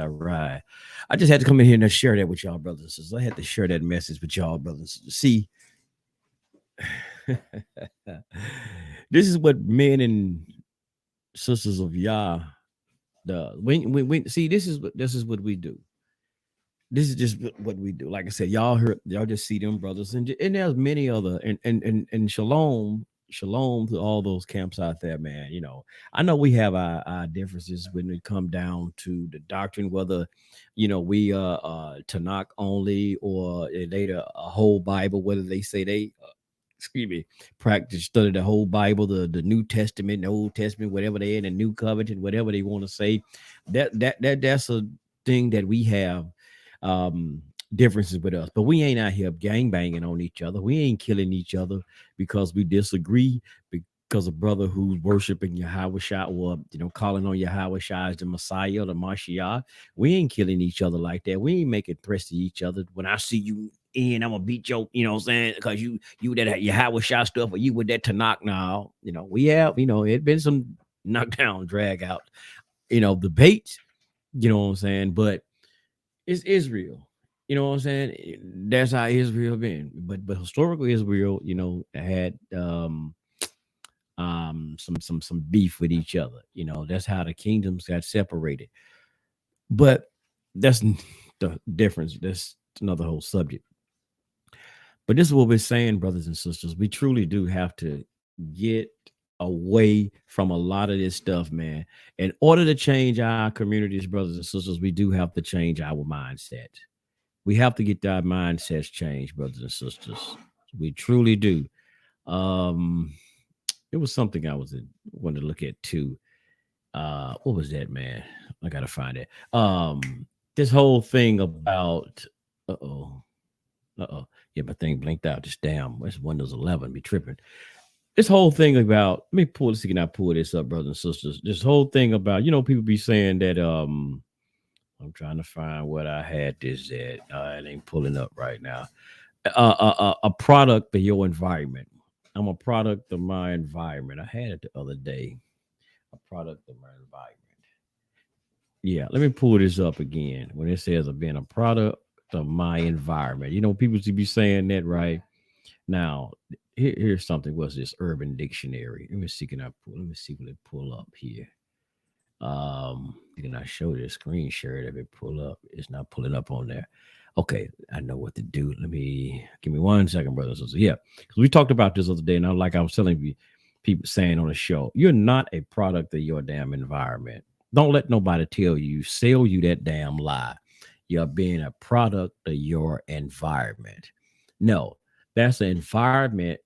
Speaker 1: I just had to come in here and share that with y'all, brothers and sisters. I had to share that message with y'all, brothers and sisters. See, this is what men and sisters of Yah does. When see, this is what we do. This is just what we do. Like I said, y'all just see them brothers, and there's many other and shalom to all those camps out there, man. You know, I know we have our differences when it come down to the doctrine, whether we Tanakh only or later a whole Bible, whether they say they practice study the whole Bible, the New Testament, the Old Testament, whatever they in the New Covenant, whatever they want to say. That's a thing that we have differences with us, but we ain't out here gang banging on each other. We ain't killing each other because we disagree, because a brother who's worshiping Yahweh Shai or calling on Yahweh Shai as the Messiah or the Mashiach. We ain't killing each other like that. We ain't making threats to each other. When I see you in, I'm gonna beat your, because you that Yahweh Shai stuff, or you with that Tanakh now. We have, it been some knockdown, drag out, debates, but it's Israel. You know what I'm saying? That's how Israel been. But historical Israel, had some beef with each other. That's how the kingdoms got separated. But that's the difference. That's another whole subject. But this is what we're saying, brothers and sisters. We truly do have to get away from a lot of this stuff, man. In order to change our communities, brothers and sisters, we do have to change our mindset. We have to get our mindsets changed, brothers and sisters. We truly do. It was something I wanted to look at too. What was that, man? I gotta find it. This whole thing about yeah, my thing blinked out. Just damn, it's Windows 11 be tripping. This whole thing about, let me pull this, can I pull this up, brothers and sisters? This whole thing about, people be saying that I'm trying to find what I had this at. It ain't pulling up right now. A product of your environment. I'm a product of my environment. I had it the other day. A product of my environment. Yeah, let me pull this up again. When it says I've been a product of my environment. People should be saying that, right? Now, here's something. What's this? Urban Dictionary. Let me see. Let me see what it pull up here. Can I show this screen share it if it pull up? It's not pulling up on there. Okay, I know what to do. Give me 1 second, brothers and sisters. Yeah, because we talked about this other day, and I was telling people saying on the show, you're not a product of your damn environment. Don't let nobody sell you that damn lie. You're being a product of your environment. No, that's an environment.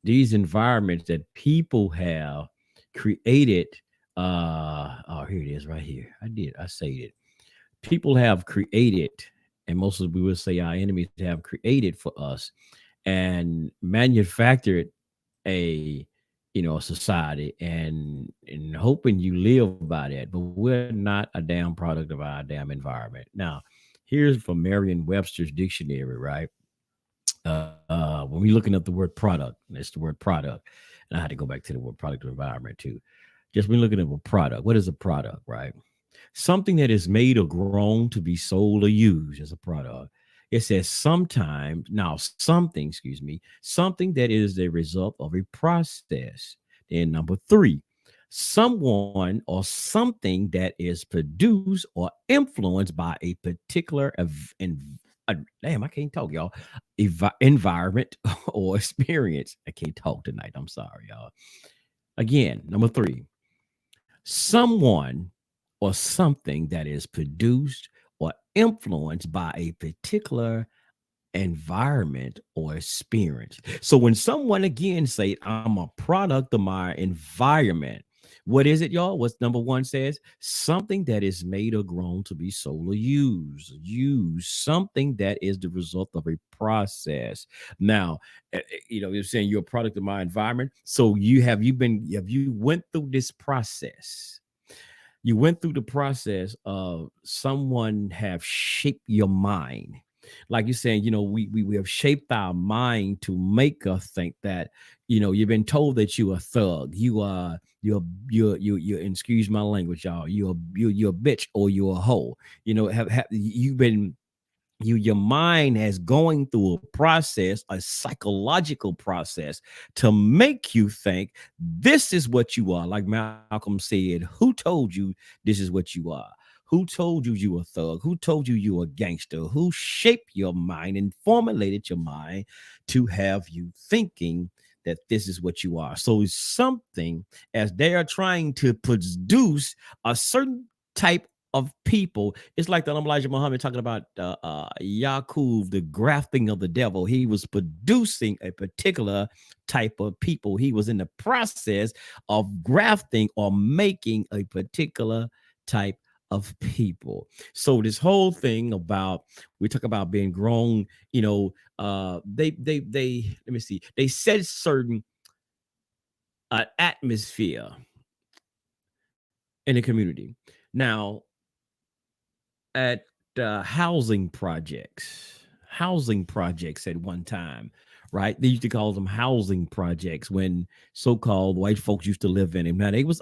Speaker 1: These environments that people have created Oh, here it is right here. I said it. People have created, and most of we would say our enemies have created for us and manufactured a a society and hoping you live by that, but we're not a damn product of our damn environment. Now, here's from Merriam-Webster's dictionary, right? When we're looking at the word product, and it's the word product, and I had to go back to the word product of environment too. Just when looking at a product, what is a product, right? Something that is made or grown to be sold or used as a product. It says sometimes, now something, excuse me, something that is the result of a process. Then number three, someone or something that is produced or influenced by a particular damn, I can't talk, y'all. Environment or experience. I can't talk tonight. I'm sorry, y'all. Again, number three, someone or something that is produced or influenced by a particular environment or experience. So when someone again say I'm a product of my environment, what is it, y'all? What's number one says? Something that is made or grown to be sold or used. Use something that is the result of a process. Now, you're saying you're a product of my environment. So you went through this process, you went through the process of someone have shaped your mind. Like you're saying, we have shaped our mind to make us think that, you've been told that you're a thug, you're excuse my language, y'all, you're a bitch or you're a hoe. Have you've been your mind has going through a process, a psychological process, to make you think this is what you are. Like Malcolm said, who told you this is what you are? Who told you you a thug? Who told you you a gangster? Who shaped your mind and formulated your mind to have you thinking that this is what you are? So it's something, as they are trying to produce a certain type of people. It's like the Elijah Muhammad talking about Yaqub, the grafting of the devil. He was producing a particular type of people. He was in the process of grafting or making a particular type of people. So this whole thing about, we talk about being grown, they let me see, they set certain atmosphere in the community. Now, at housing projects at one time, right? They used to call them housing projects when so-called white folks used to live in them. Now they was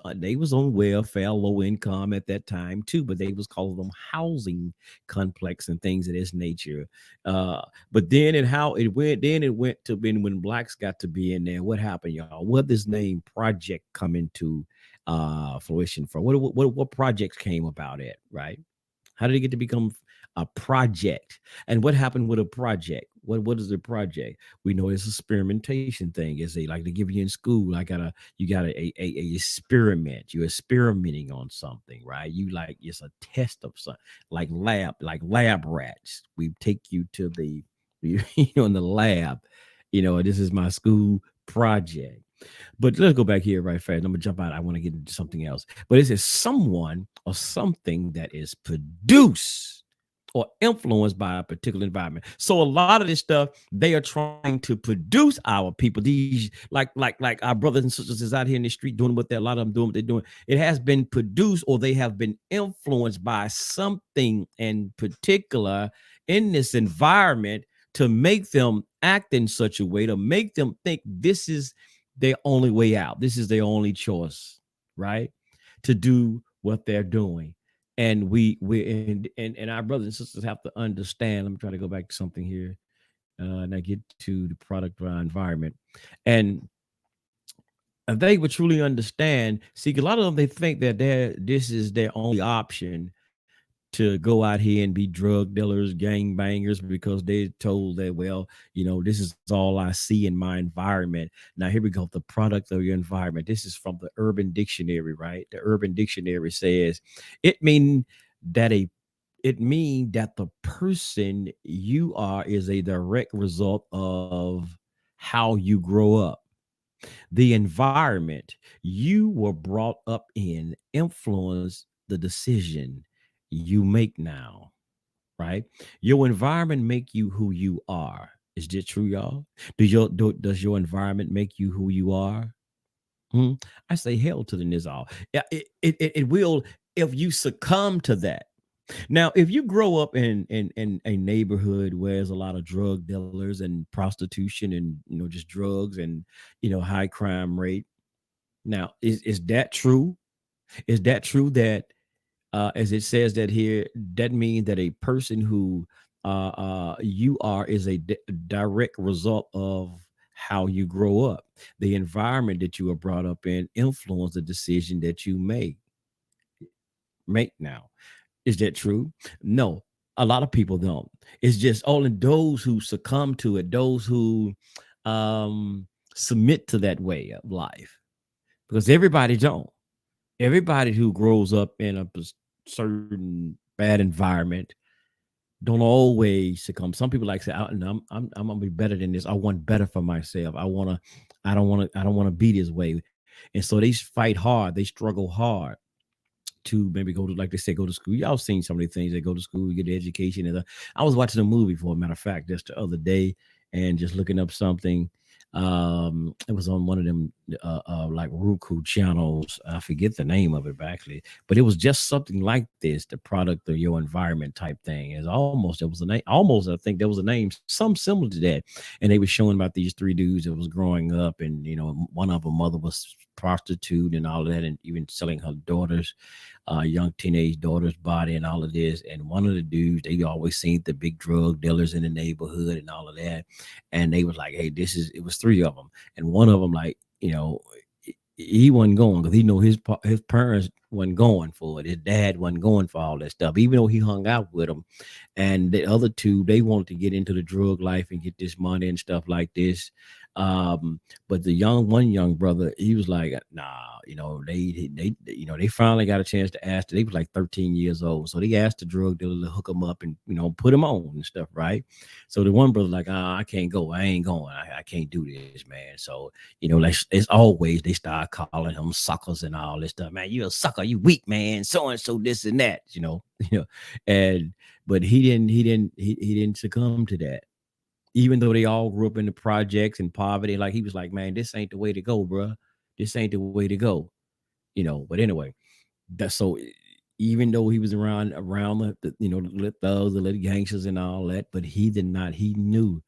Speaker 1: on welfare, low income at that time too, but they was calling them housing complex and things of this nature. But then it went to being, when blacks got to be in there. What happened, y'all? What this name project come into fruition for? What projects came about it, right? How did it get to become a project? And what happened with a project? What is a project? We know it's experimentation thing, as they like to give you in school. You got a experiment. You're experimenting on something, right? It's a test of something, like lab rats. We take you to the in the lab. This is my school project. But let's go back here right fast. I'm gonna jump out. I want to get into something else. But it says someone or something that is produced or influenced by a particular environment. So a lot of this stuff, they are trying to produce our people. These like our brothers and sisters is out here in the street doing a lot of them doing what they're doing. It has been produced, or they have been influenced by something in particular in this environment to make them act in such a way, to make them think this is their only way out. This is their only choice, right? To do what they're doing. And we our brothers and sisters have to understand. Let me try to go back to something here. And I get to the product of our environment. And if they would truly understand, see, a lot of them, they think that this is their only option to go out here and be drug dealers, gang bangers, because they're told that, well, this is all I see in my environment. Now, here we go. The product of your environment. This is from the Urban Dictionary, right? The Urban Dictionary says it means that the person you are is a direct result of how you grow up. The environment you were brought up in influence the decision you make now, right? Your environment make you who you are. Is that true, y'all? Does your environment make you who you are? Hmm? I say hell to the nizal. Yeah, it will if you succumb to that. Now, if you grow up in a neighborhood where there's a lot of drug dealers and prostitution and just drugs and high crime rate. Now, is that true? Is that true that as it says that here, that means that a person who you are is a direct result of how you grow up. The environment that you are brought up in influence the decision that you make now. Is that true? No, a lot of people don't. It's just only those who succumb to it, those who submit to that way of life, because everybody don't. Everybody who grows up in a certain bad environment don't always succumb. Some people like say, I'm gonna be better than this. I want better for myself. I don't want to be this way. And so they fight hard, they struggle hard to maybe go to, like they say, go to school. Y'all seen some of the things. They go to school, get the education. And I was watching a movie, for a matter of fact, just the other day, and just looking up something. It was on one of them like Roku channels. I forget the name of it actually, but it was just something like this, the product of your environment type thing. It was a name, almost I think there was a name, some similar to that. And they were showing about these three dudes that was growing up, and one of them mother was prostitute and all of that, and even selling her daughters, young teenage daughter's body and all of this. And one of the dudes, they always seen the big drug dealers in the neighborhood and all of that. And they was like, hey, it was three of them. And one of them, like, he wasn't going because he know his parents wasn't going for it. His dad wasn't going for all that stuff, even though he hung out with them. And the other two, they wanted to get into the drug life and get this money and stuff like this. But the young brother, he was like, nah, they finally got a chance to ask. They was like 13 years old, so they asked the drug dealer to hook him up and put him on and stuff, right? So the one brother like, I can't go, I ain't going, I can't do this, man. So like it's always they start calling him suckers and all this stuff, man. You a sucker, you weak, man, so and so, this and that, and but he didn't succumb to that. Even though they all grew up in the projects and poverty, like he was like, man, this ain't the way to go, bro. This ain't the way to go, But anyway, that's so. Even though he was around the little thugs, the little gangsters, and all that, but he did not. He knew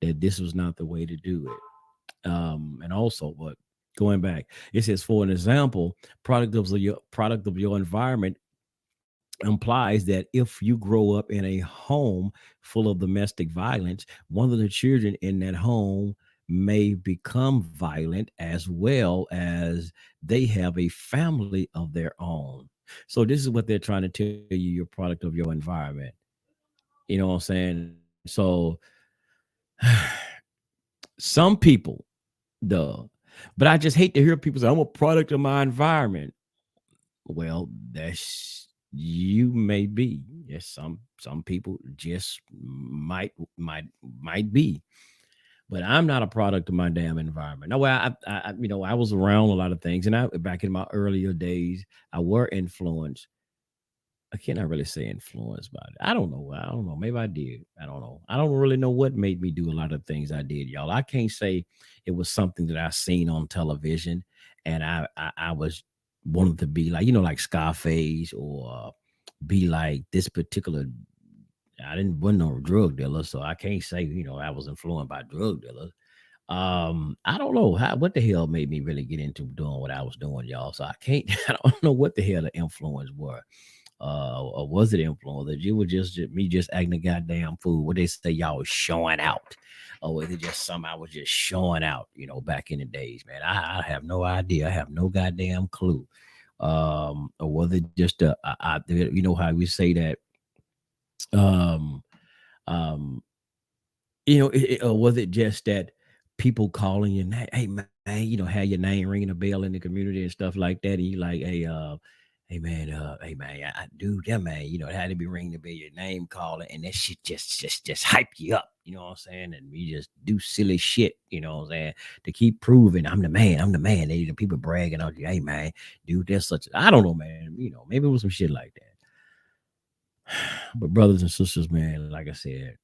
Speaker 1: that this was not the way to do it. And also, but going back, it says, for an example, product of your environment implies that if you grow up in a home full of domestic violence, one of the children in that home may become violent, as well as they have a family of their own. So this is what they're trying to tell you, you're a product of your environment. You know what I'm saying? So some people, but I just hate to hear people say, I'm a product of my environment. Well, you may be. Yes, some people just might be, but I'm not a product of my damn environment. No way. I was around a lot of things, and back in my earlier days, I were influenced. I cannot really say influenced by it. I don't know. Maybe I did. I don't know. I don't really know what made me do a lot of things I did, y'all. I can't say it was something that I seen on television, and I was wanted to be like, like Scarface, or be like this particular. Wasn't no drug dealer, so I can't say, I was influenced by drug dealers. I don't know what the hell made me really get into doing what I was doing, y'all. So I don't know what the hell the influence were. Or was it influence that you were just me just acting a goddamn fool? What they say, y'all was showing out, or was it just something I was just showing out? Back in the days, man, I have no idea. I have no goddamn clue. Or was it just how we say that? Or was it just that people calling you, hey man, have your name ringing a bell in the community and stuff like that, and you like, hey, hey man, I do that, man. You know, it had to be ringing to be your name calling, and that shit just hype you up. You know what I'm saying? And you just do silly shit. You know what I'm saying? To keep proving I'm the man. I'm the man. They, the people bragging on you. Hey man, dude, that's such. I don't know, man. You know, maybe it was some shit like that. But brothers and sisters, man, like I said,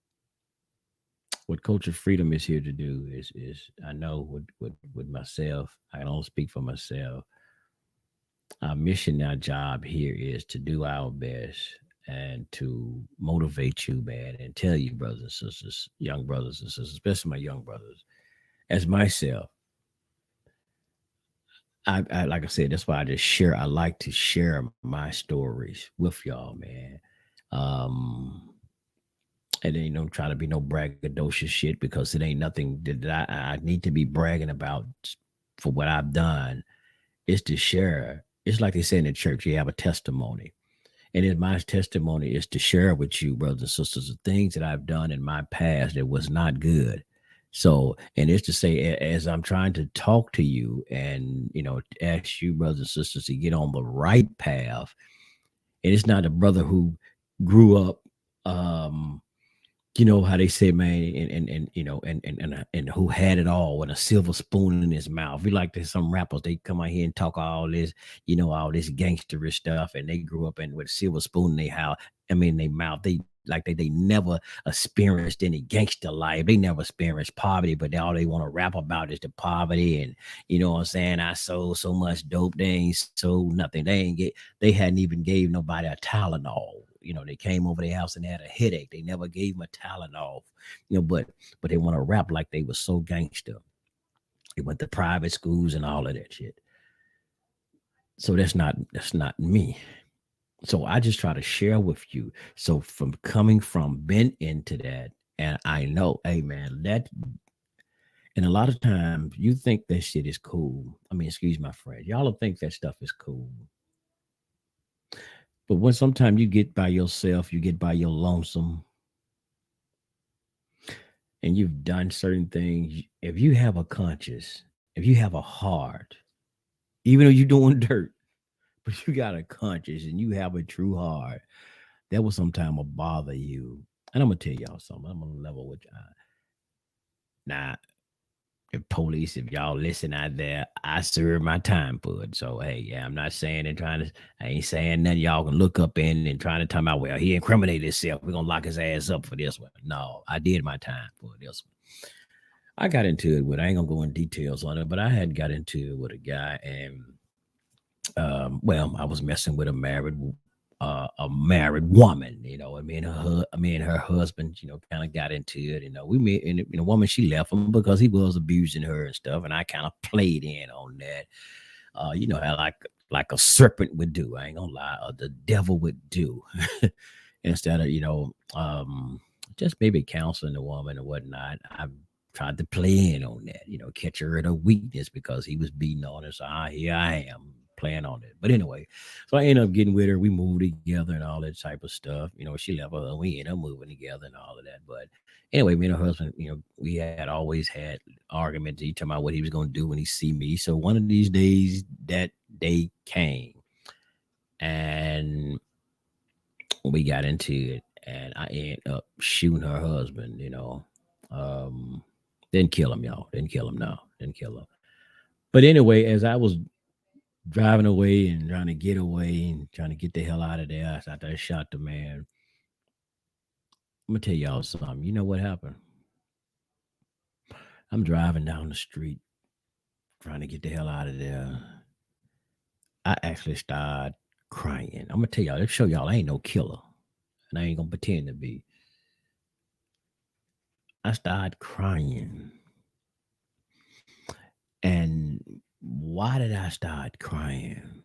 Speaker 1: what Culture Freedom is here to do is I know with myself. I don't speak for myself. Our mission, our job here is to do our best and to motivate you, man, and tell you, brothers and sisters, young brothers and sisters, especially my young brothers, as myself. I like I said, that's why I just share. I like to share my stories with y'all, man. Um, and then try to be no braggadocious shit because it ain't nothing that I need to be bragging about for what I've done. Is to share. It's like they say in the church, you have a testimony. And in my testimony is to share with you, brothers and sisters, the things that I've done in my past that was not good. So, and it's to say, as I'm trying to talk to you and, ask you, brothers and sisters, to get on the right path. And it's not a brother who grew up, you know how they say, man, and who had it all with a silver spoon in his mouth. We like to some rappers, they come out here and talk all this, all this gangsterish stuff, and they grew up with a silver spoon in their house. I mean, they mouth. They never experienced any gangster life. They never experienced poverty, but all they want to rap about is the poverty. And you know what I'm saying? I sold so much dope, they ain't sold nothing. They hadn't even gave nobody a Tylenol. They came over their house and had a headache. They never gave them a Tylenol. But they want to rap like they were so gangster. They went to private schools and all of that shit. So that's not me. So I just try to share with you. So from coming from been into that, and I know, hey man, that, and a lot of times you think that shit is cool. I mean, excuse my friend, y'all will think that stuff is cool. But when sometimes you get by yourself, you get by your lonesome, and you've done certain things, if you have a conscience, if you have a heart, even though you're doing dirt, but you got a conscience and you have a true heart, that will sometimes bother you. And I'm gonna tell y'all something. I'm gonna level with y'all. Now, if police, if y'all listen out there, I serve my time for it. So hey, yeah, I'm not saying and I ain't saying nothing y'all can look up in and trying to talk about, well, he incriminated himself, we're gonna lock his ass up for this one. No, I did my time for this one. I got into it with, I ain't gonna go in details on it, but I had got into it with a guy, and well, I was messing with a married woman, and me and her husband, kind of got into it. We met, and the woman, she left him because he was abusing her and stuff, and I kind of played in on that. How like a serpent would do. I ain't gonna lie, or the devil would do. Instead of just maybe counseling the woman and whatnot, I tried to play in on that, catch her at a weakness because he was beating on her. So here I am playing on it. But anyway, so I ended up getting with her. We moved together and all that type of stuff. She left her, we ended up moving together and all of that. But anyway, me and her husband, we had always had arguments. He talking about what he was going to do when he see me. So one of these days, that day came, and we got into it, and I ended up shooting her husband. Didn't kill him, y'all. Didn't kill him. No, didn't kill him. But anyway, as I was driving away and trying to get away and trying to get the hell out of there, after I shot the man, I'm gonna tell y'all something. You know what happened? I'm driving down the street trying to get the hell out of there. I actually started crying. I'm gonna tell y'all, let's show y'all I ain't no killer, and I ain't gonna pretend to be. I started crying. And why did I start crying?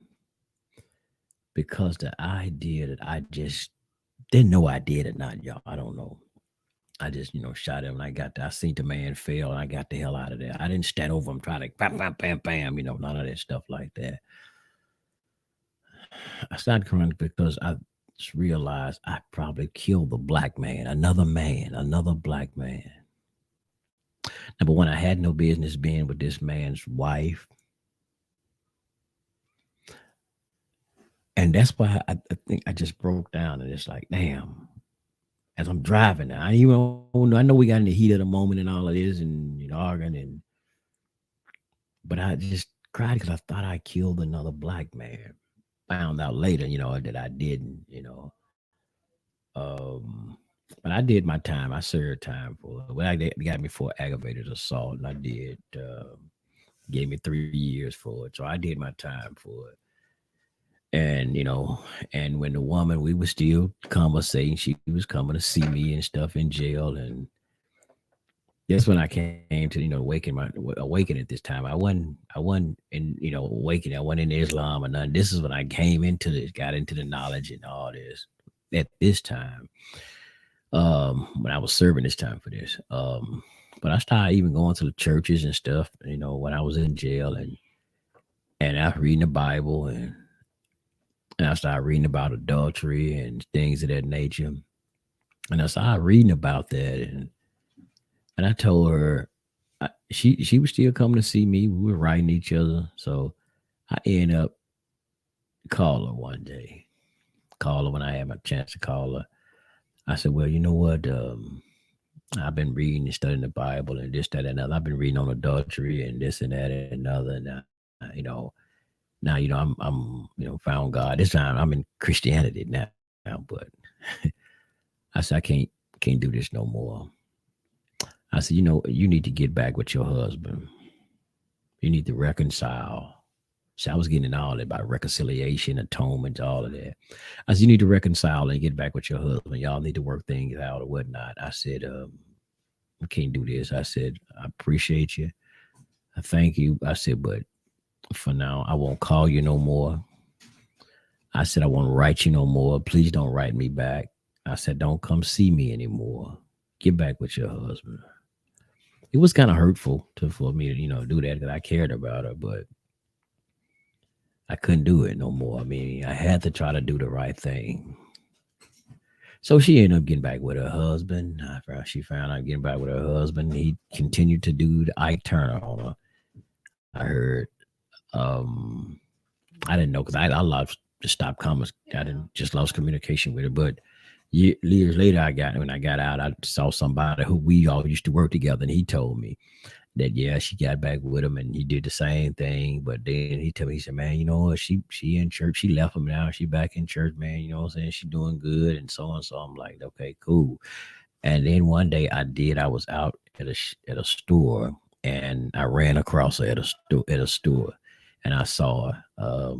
Speaker 1: Because the idea that I just didn't know I did it, not y'all. I don't know. I just, shot him, and I seen the man fail, and I got the hell out of there. I didn't stand over him, try to bam, bam, bam, bam, none of that stuff like that. I started crying because I just realized I probably killed a black man, another black man. Number one, I had no business being with this man's wife. And that's why I think I just broke down, and it's like, damn, as I'm driving now, I know we got in the heat of the moment and all of this and arguing, but I just cried because I thought I killed another black man. Found out later, that I didn't, Um, but I did my time. I served time for it. Well, they got me for aggravated assault, and I did. Gave me 3 years for it, so I did my time for it. And and when the woman, we were still conversating, she was coming to see me and stuff in jail, and that's when I came to awaken at this time. I wasn't in awakening. I wasn't in Islam or nothing. This is when I came into this, got into the knowledge and all this at this time. When I was serving this time for this. But I started even going to the churches and stuff, when I was in jail, and I was reading the Bible, and I started reading about adultery and things of that nature. And I started reading about that, and I told her, she was still coming to see me. We were writing each other, so I ended up calling her one day. Call her when I had my chance to call her. I said, well, you know what? I've been reading and studying the Bible and this, that, and another. I've been reading on adultery and this and that and another. And now I'm found God. This time I'm in Christianity now, but I said, I can't do this no more. I said, you need to get back with your husband. You need to reconcile. So I was getting all that about reconciliation, atonement, all of that. I said, you need to reconcile and get back with your husband. Y'all need to work things out or whatnot. I said, I can't do this. I said, I appreciate you. I thank you. I said, but for now, I won't call you no more. I said, I won't write you no more. Please don't write me back. I said, don't come see me anymore. Get back with your husband. It was kind of hurtful for me to, do that because I cared about her, but I couldn't do it no more. I mean, I had to try to do the right thing. So she ended up getting back with her husband. She found out getting back with her husband. He continued to do the Ike Turner on her. I heard, I didn't know because I lost to stop comments. I didn't just lost communication with her. But years later, when I got out, I saw somebody who we all used to work together, and he told me that she got back with him and he did the same thing. But then he told me, he said, man, she in church, she left him now, she back in church, man, you know what I'm saying, she doing good and so on. So I'm like, okay, cool. And then one day I was out at a store, and I ran across her at a store, and I saw her.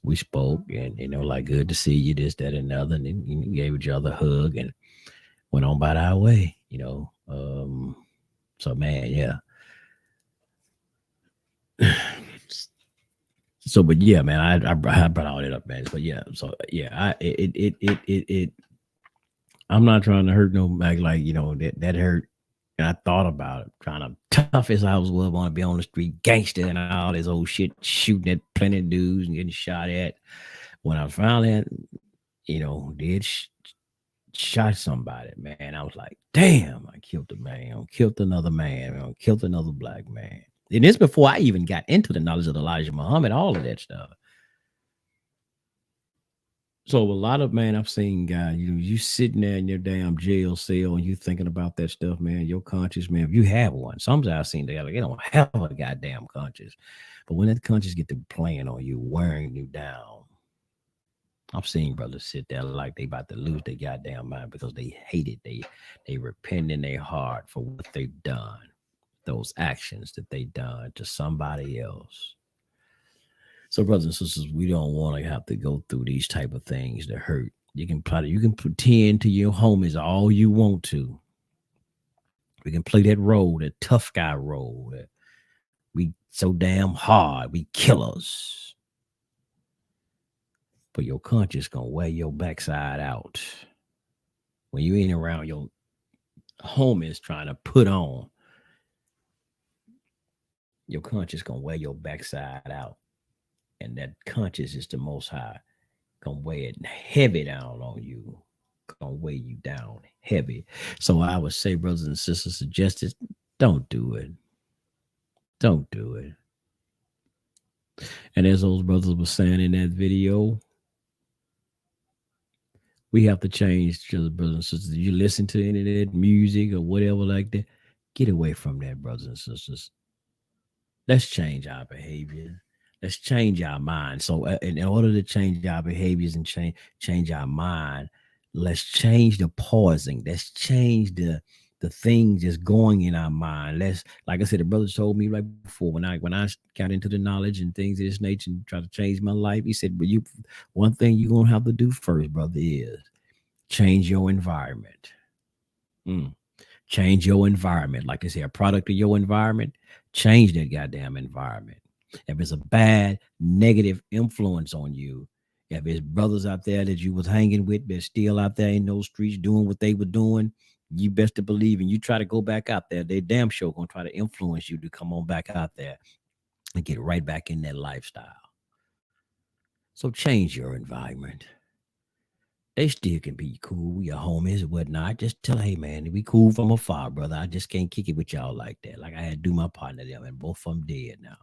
Speaker 1: We spoke, and like, good to see you, this, that, and other, and then gave each other a hug and went on about our way. So man, yeah. So, but yeah, man, I brought all that up, man. But yeah, so yeah, I'm not trying to hurt no, like that hurt. And I thought about it, trying to tough as I was, want to be on the street, gangster and all this old shit, shooting at plenty of dudes and getting shot at. When I finally, shot somebody, man, I was like, damn, I killed a man, killed another man, killed another black man. And it's before I even got into the knowledge of Elijah Muhammad, all of that stuff. So a lot of, man, I've seen guys, you sitting there in your damn jail cell and you thinking about that stuff, man, your conscience, man, if you have one. Sometimes I've seen they don't have a goddamn conscience. But when that conscience get to playing on you, wearing you down, I've seen brothers sit there like they about to lose their goddamn mind because they hate it. They repent in their heart for what they've done, those actions that they done to somebody else. So, brothers and sisters, we don't want to have to go through these type of things that hurt. You can pretend to your homies all you want to. We can play that role, that tough guy role. That we so damn hard, we killers. But your conscience gonna wear your backside out when you ain't around your homies trying to put on. Your conscience gonna wear your backside out. And that conscience is the Most High. Gonna weigh it heavy down on you. Gonna weigh you down heavy. So I would say, brothers and sisters, suggest it. Don't do it. Don't do it. And as those brothers were saying in that video, we have to change, brothers and sisters. You listen to any of that music or whatever like that, get away from that, brothers and sisters. Let's change our behavior. Let's change our mind. So in order to change our behaviors and change our mind, let's change the pausing. Let's change the things that's going in our mind. Let's, like I said, the brother told me right before when I got into the knowledge and things of this nature and try to change my life, he said, but one thing you're gonna have to do first, brother, is change your environment. Change your environment. Like I said, a product of your environment, change that goddamn environment. If it's a bad, negative influence on you, if it's brothers out there that you was hanging with, they're still out there in those streets doing what they were doing, you best to believe, and you try to go back out there, they damn sure gonna try to influence you to come on back out there and get right back in that lifestyle. So change your environment. They still can be cool, your homies and whatnot. Just tell, hey man, we cool from afar, brother. I just can't kick it with y'all like that. Like I had to do my partner them, and both of them dead now.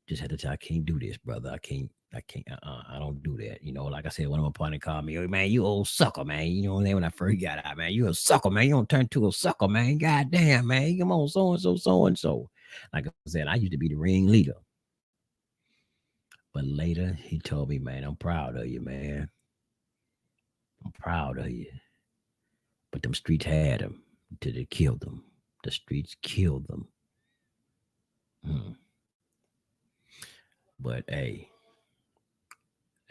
Speaker 1: Just had to tell, I can't do this, brother. I can't. I don't do that. You know, like I said, one of my partners called me, hey, man, you old sucker, man. You know, when I first got out, man, you a sucker, man. You don't turn to a sucker, man. God damn, man. Come on, so-and-so, so-and-so. Like I said, I used to be the ringleader. But later, he told me, man, I'm proud of you, man. I'm proud of you. But them streets had him until they killed them. The streets killed them. But, hey,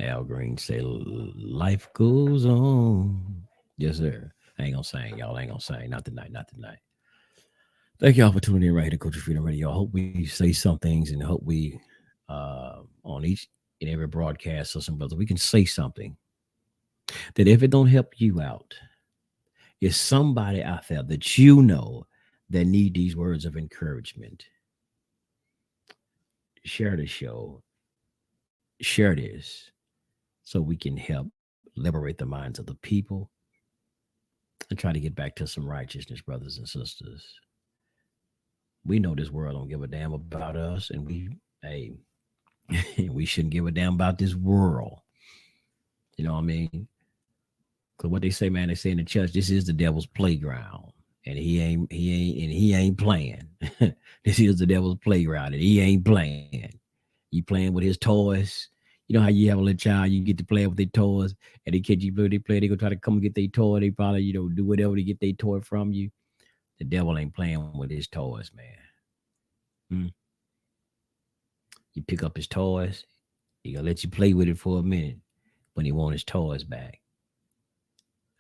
Speaker 1: Al Green say, life goes on. Yes, sir. I ain't gonna sing, y'all. I ain't gonna sing. Not tonight. Thank y'all for tuning in right here to Culture Freedom Radio. I hope we say some things and hope we, on each and every broadcast, so some brothers, we can say something that if it don't help you out, is somebody out there that you know that need these words of encouragement. Share the show. Share this so we can help liberate the minds of the people and try to get back to some righteousness, brothers and sisters. We know this world don't give a damn about us, and we shouldn't give a damn about this world. You know what I mean? Because what they say, man, they say in the church, this is the devil's playground, and he ain't playing. This is the devil's playground, and he ain't playing. You playing with his toys. You know how you have a little child, you get to play with their toys, and they catch you, they play, they go try to come and get their toy. They probably, do whatever to get their toy from you. The devil ain't playing with his toys, man. You pick up his toys, he gonna let you play with it for a minute when he want his toys back.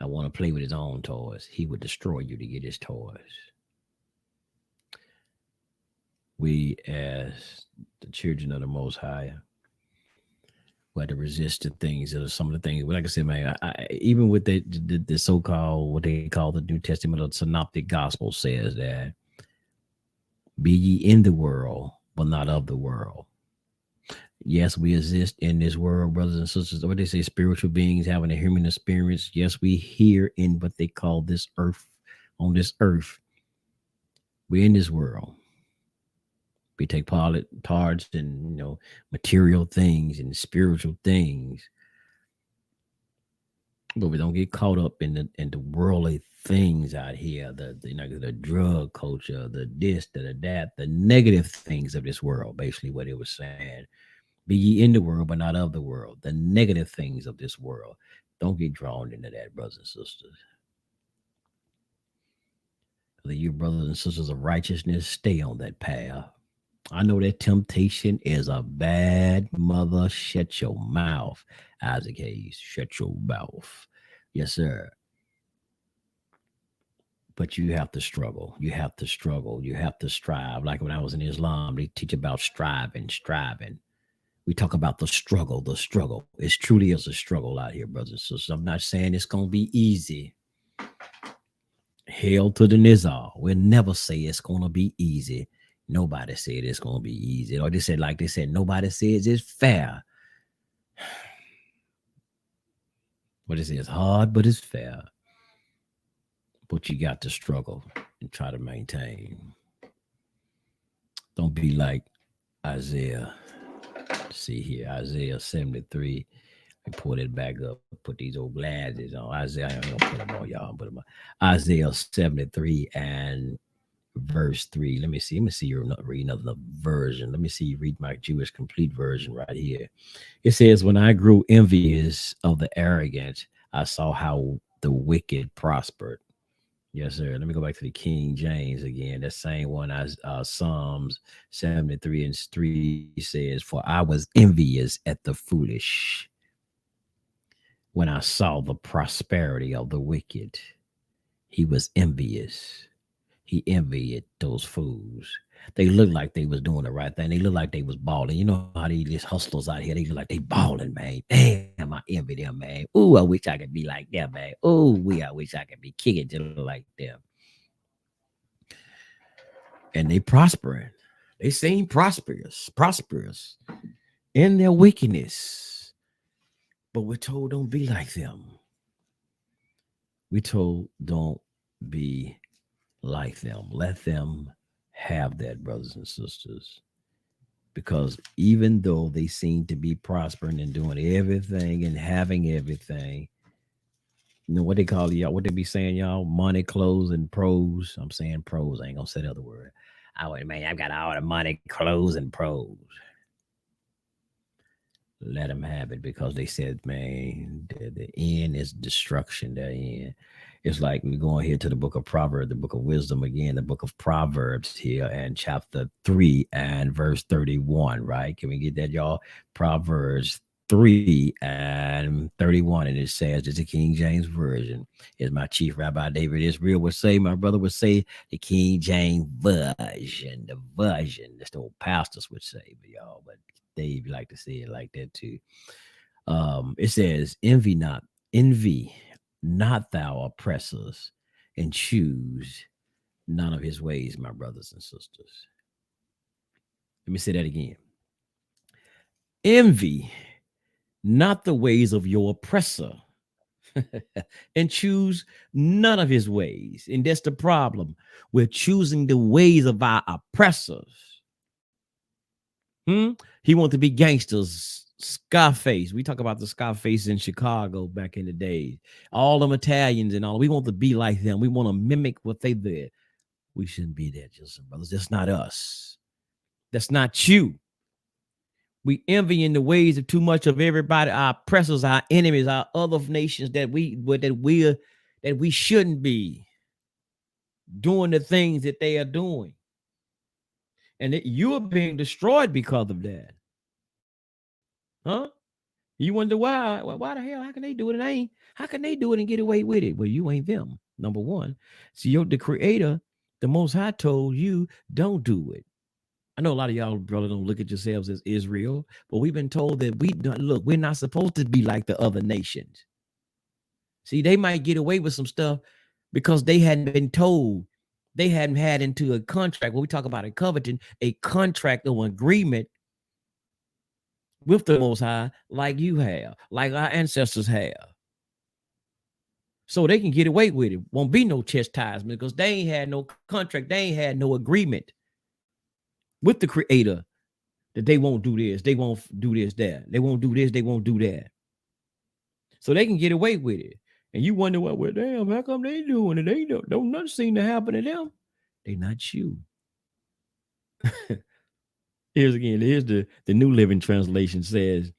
Speaker 1: I want to play with his own toys. He would destroy you to get his toys. We, as the children of the Most High, we had to resist the things that are some of the things. Like I said, man, even with the so-called, what they call the New Testament or the Synoptic Gospel says that, be ye in the world, but not of the world. Yes, we exist in this world, brothers and sisters. What they say, spiritual beings having a human experience. Yes, we here in what they call this earth, on this earth. We're in this world. We take parts in, material things and spiritual things. But we don't get caught up in the worldly things out here, the drug culture, the this, the that, the negative things of this world, basically what it was saying. Be ye in the world, but not of the world. The negative things of this world. Don't get drawn into that, brothers and sisters. You brothers and sisters of righteousness, stay on that path. I know that temptation is a bad mother. Shut your mouth, Isaac Hayes. Shut your mouth. Yes, sir. But you have to struggle. You have to struggle. You have to strive. Like when I was in Islam, they teach about striving. We talk about the struggle. It truly is a struggle out here, brothers and sisters. I'm not saying it's going to be easy. Hail to the Nizar. We'll never say it's going to be easy. Nobody said it's going to be easy. Or they said, nobody says it's fair. But it says hard, but it's fair. But you got to struggle and try to maintain. Don't be like Isaiah see here, Isaiah 73. I pull it back up, put these old glasses on. Isaiah, I ain't gonna put them on, y'all. Put them on. Isaiah 73 and verse 3. Let me see. Let me see you read another version. Let me see you read my Jewish complete version right here. It says, when I grew envious of the arrogant, I saw how the wicked prospered. Yes, sir. Let me go back to the King James again. That same one as Psalms 73 and 3 says, for I was envious at the foolish when I saw the prosperity of the wicked. He was envious. He envied those fools. They looked like they was doing the right thing. They looked like they was balling. You know how these hustlers out here, they look like they balling, man. Damn, I envy them, man. Ooh, I wish I could be like them, man. Ooh, I wish I could be kicking just like them. And they prospering. They seem prosperous in their wickedness. But we're told don't be like them. We're told don't be like them. Let them have that, brothers and sisters. Because even though they seem to be prospering and doing everything and having everything, you know what they call y'all, what they be saying, y'all? Money, clothes, and pros. I'm saying pros. I ain't gonna say the other word. Man, I've got all the money, clothes, and pros. Let them have it, because they said, man, the end is destruction. The end. It's like we going here to the book of Proverbs, the book of wisdom again, the book of Proverbs here, and chapter 3 and verse 31, right? Can we get that, y'all? Proverbs 3 and 31, and it says, it's the King James Version. As my chief Rabbi David Israel would say, my brother would say, the King James Version, the version. That's the old pastors would say, but y'all, but Dave like to say it like that too. It says, envy not thou oppressors, and choose none of his ways, my brothers and sisters. Let me say that again. Envy not the ways of your oppressor, and choose none of his ways. And that's the problem. We're choosing the ways of our oppressors. He wants to be gangsters, Scarface. We talk about the Scarface in Chicago back in the day. All them Italians and all. We want to be like them. We want to mimic what they did. We shouldn't be there, just brothers. That's not us. That's not you. We envy in the ways of too much of everybody, our oppressors, our enemies, our other nations that we shouldn't be doing the things that they are doing. And you are being destroyed because of that. Huh? You wonder why? Well, why the hell? How can they do it? How can they do it and get away with it? Well, you ain't them. Number one. See, the Creator, the Most High, told you don't do it. I know a lot of y'all, brother, don't look at yourselves as Israel, but we've been told that we're not supposed to be like the other nations. See, they might get away with some stuff because they hadn't been told. They hadn't had into a contract. When we talk about a covenant, a contract or agreement with the Most High, like you have, like our ancestors have. So they can get away with it. Won't be no chastisement because they ain't had no contract. They ain't had no agreement with the Creator that they won't do this. They won't do this, that. They won't do this. They won't do that. So they can get away with it. And you wonder, well, damn, how come they doing it? They don't nothing seem to happen to them. They not you. Here's the New Living Translation says,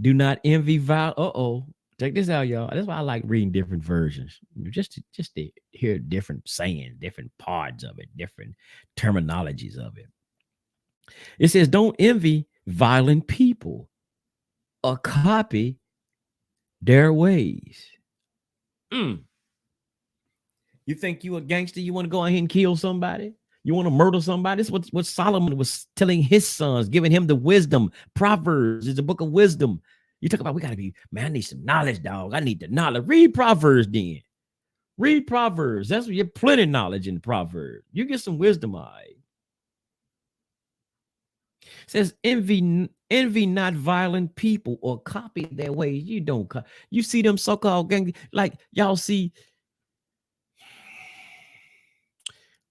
Speaker 1: do not envy check this out, y'all. That's why I like reading different versions. Just to hear different sayings, different parts of it, different terminologies of it. It says, don't envy violent people or copy their ways. You think you a gangster? You want to go ahead and kill somebody? You want to murder somebody? This is what Solomon was telling his sons, giving him the wisdom. Proverbs is the book of wisdom. You talk about, we got to be, man, I need some knowledge, dog. I need the knowledge. Read Proverbs then. Read Proverbs. That's what you're plenty of knowledge in Proverbs. You get some wisdom, all right. It says, envy not violent people or copy their ways. You don't. You see them so-called gang, like y'all see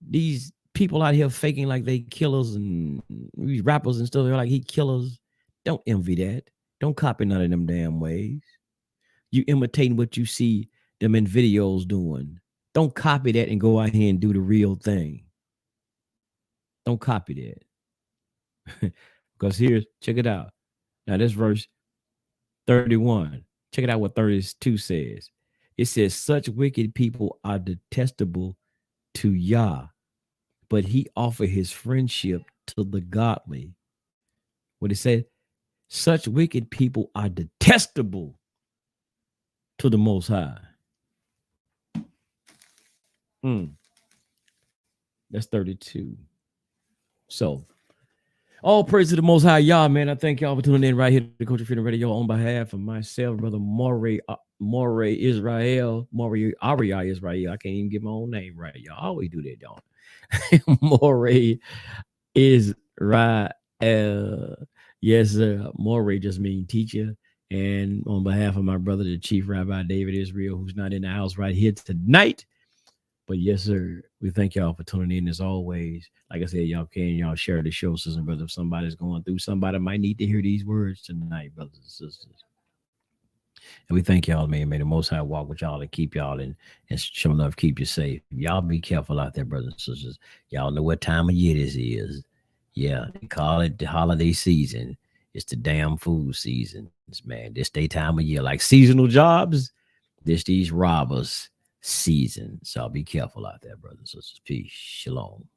Speaker 1: these people out here faking like they killers and these rappers and stuff. They're like, he killers. Don't envy that. Don't copy none of them damn ways. You imitating what you see them in videos doing. Don't copy that and go out here and do the real thing. Don't copy that. Because here's, check it out. Now this verse 31. Check it out what 32 says. It says, such wicked people are detestable to Yah, but he offered his friendship to the godly. What it said? Such wicked people are detestable to the Most High. That's 32. So, all praise to the Most High Yah, man. I thank y'all for tuning in right here to Culture Freedom Radio on behalf of myself, brother Morey Israel, Morey Aria Israel. I can't even get my own name right. Y'all always do that, don't you? Morey Israel. Yes, sir. Morey just means teacher. And on behalf of my brother, the Chief Rabbi David Israel, who's not in the house right here tonight. But yes, sir, we thank y'all for tuning in as always. Like I said, y'all share the show, sisters and brothers. If somebody's going through, somebody might need to hear these words tonight, brothers and sisters. And we thank y'all, man. May the Most High walk with y'all and keep y'all and show enough, keep you safe. Y'all be careful out there, brothers and sisters. Y'all know what time of year this is. Yeah, they call it the holiday season. It's the damn food season, man. This day time of year, like seasonal jobs, these robbers season. So be careful out there, brothers and sisters. Peace. Shalom.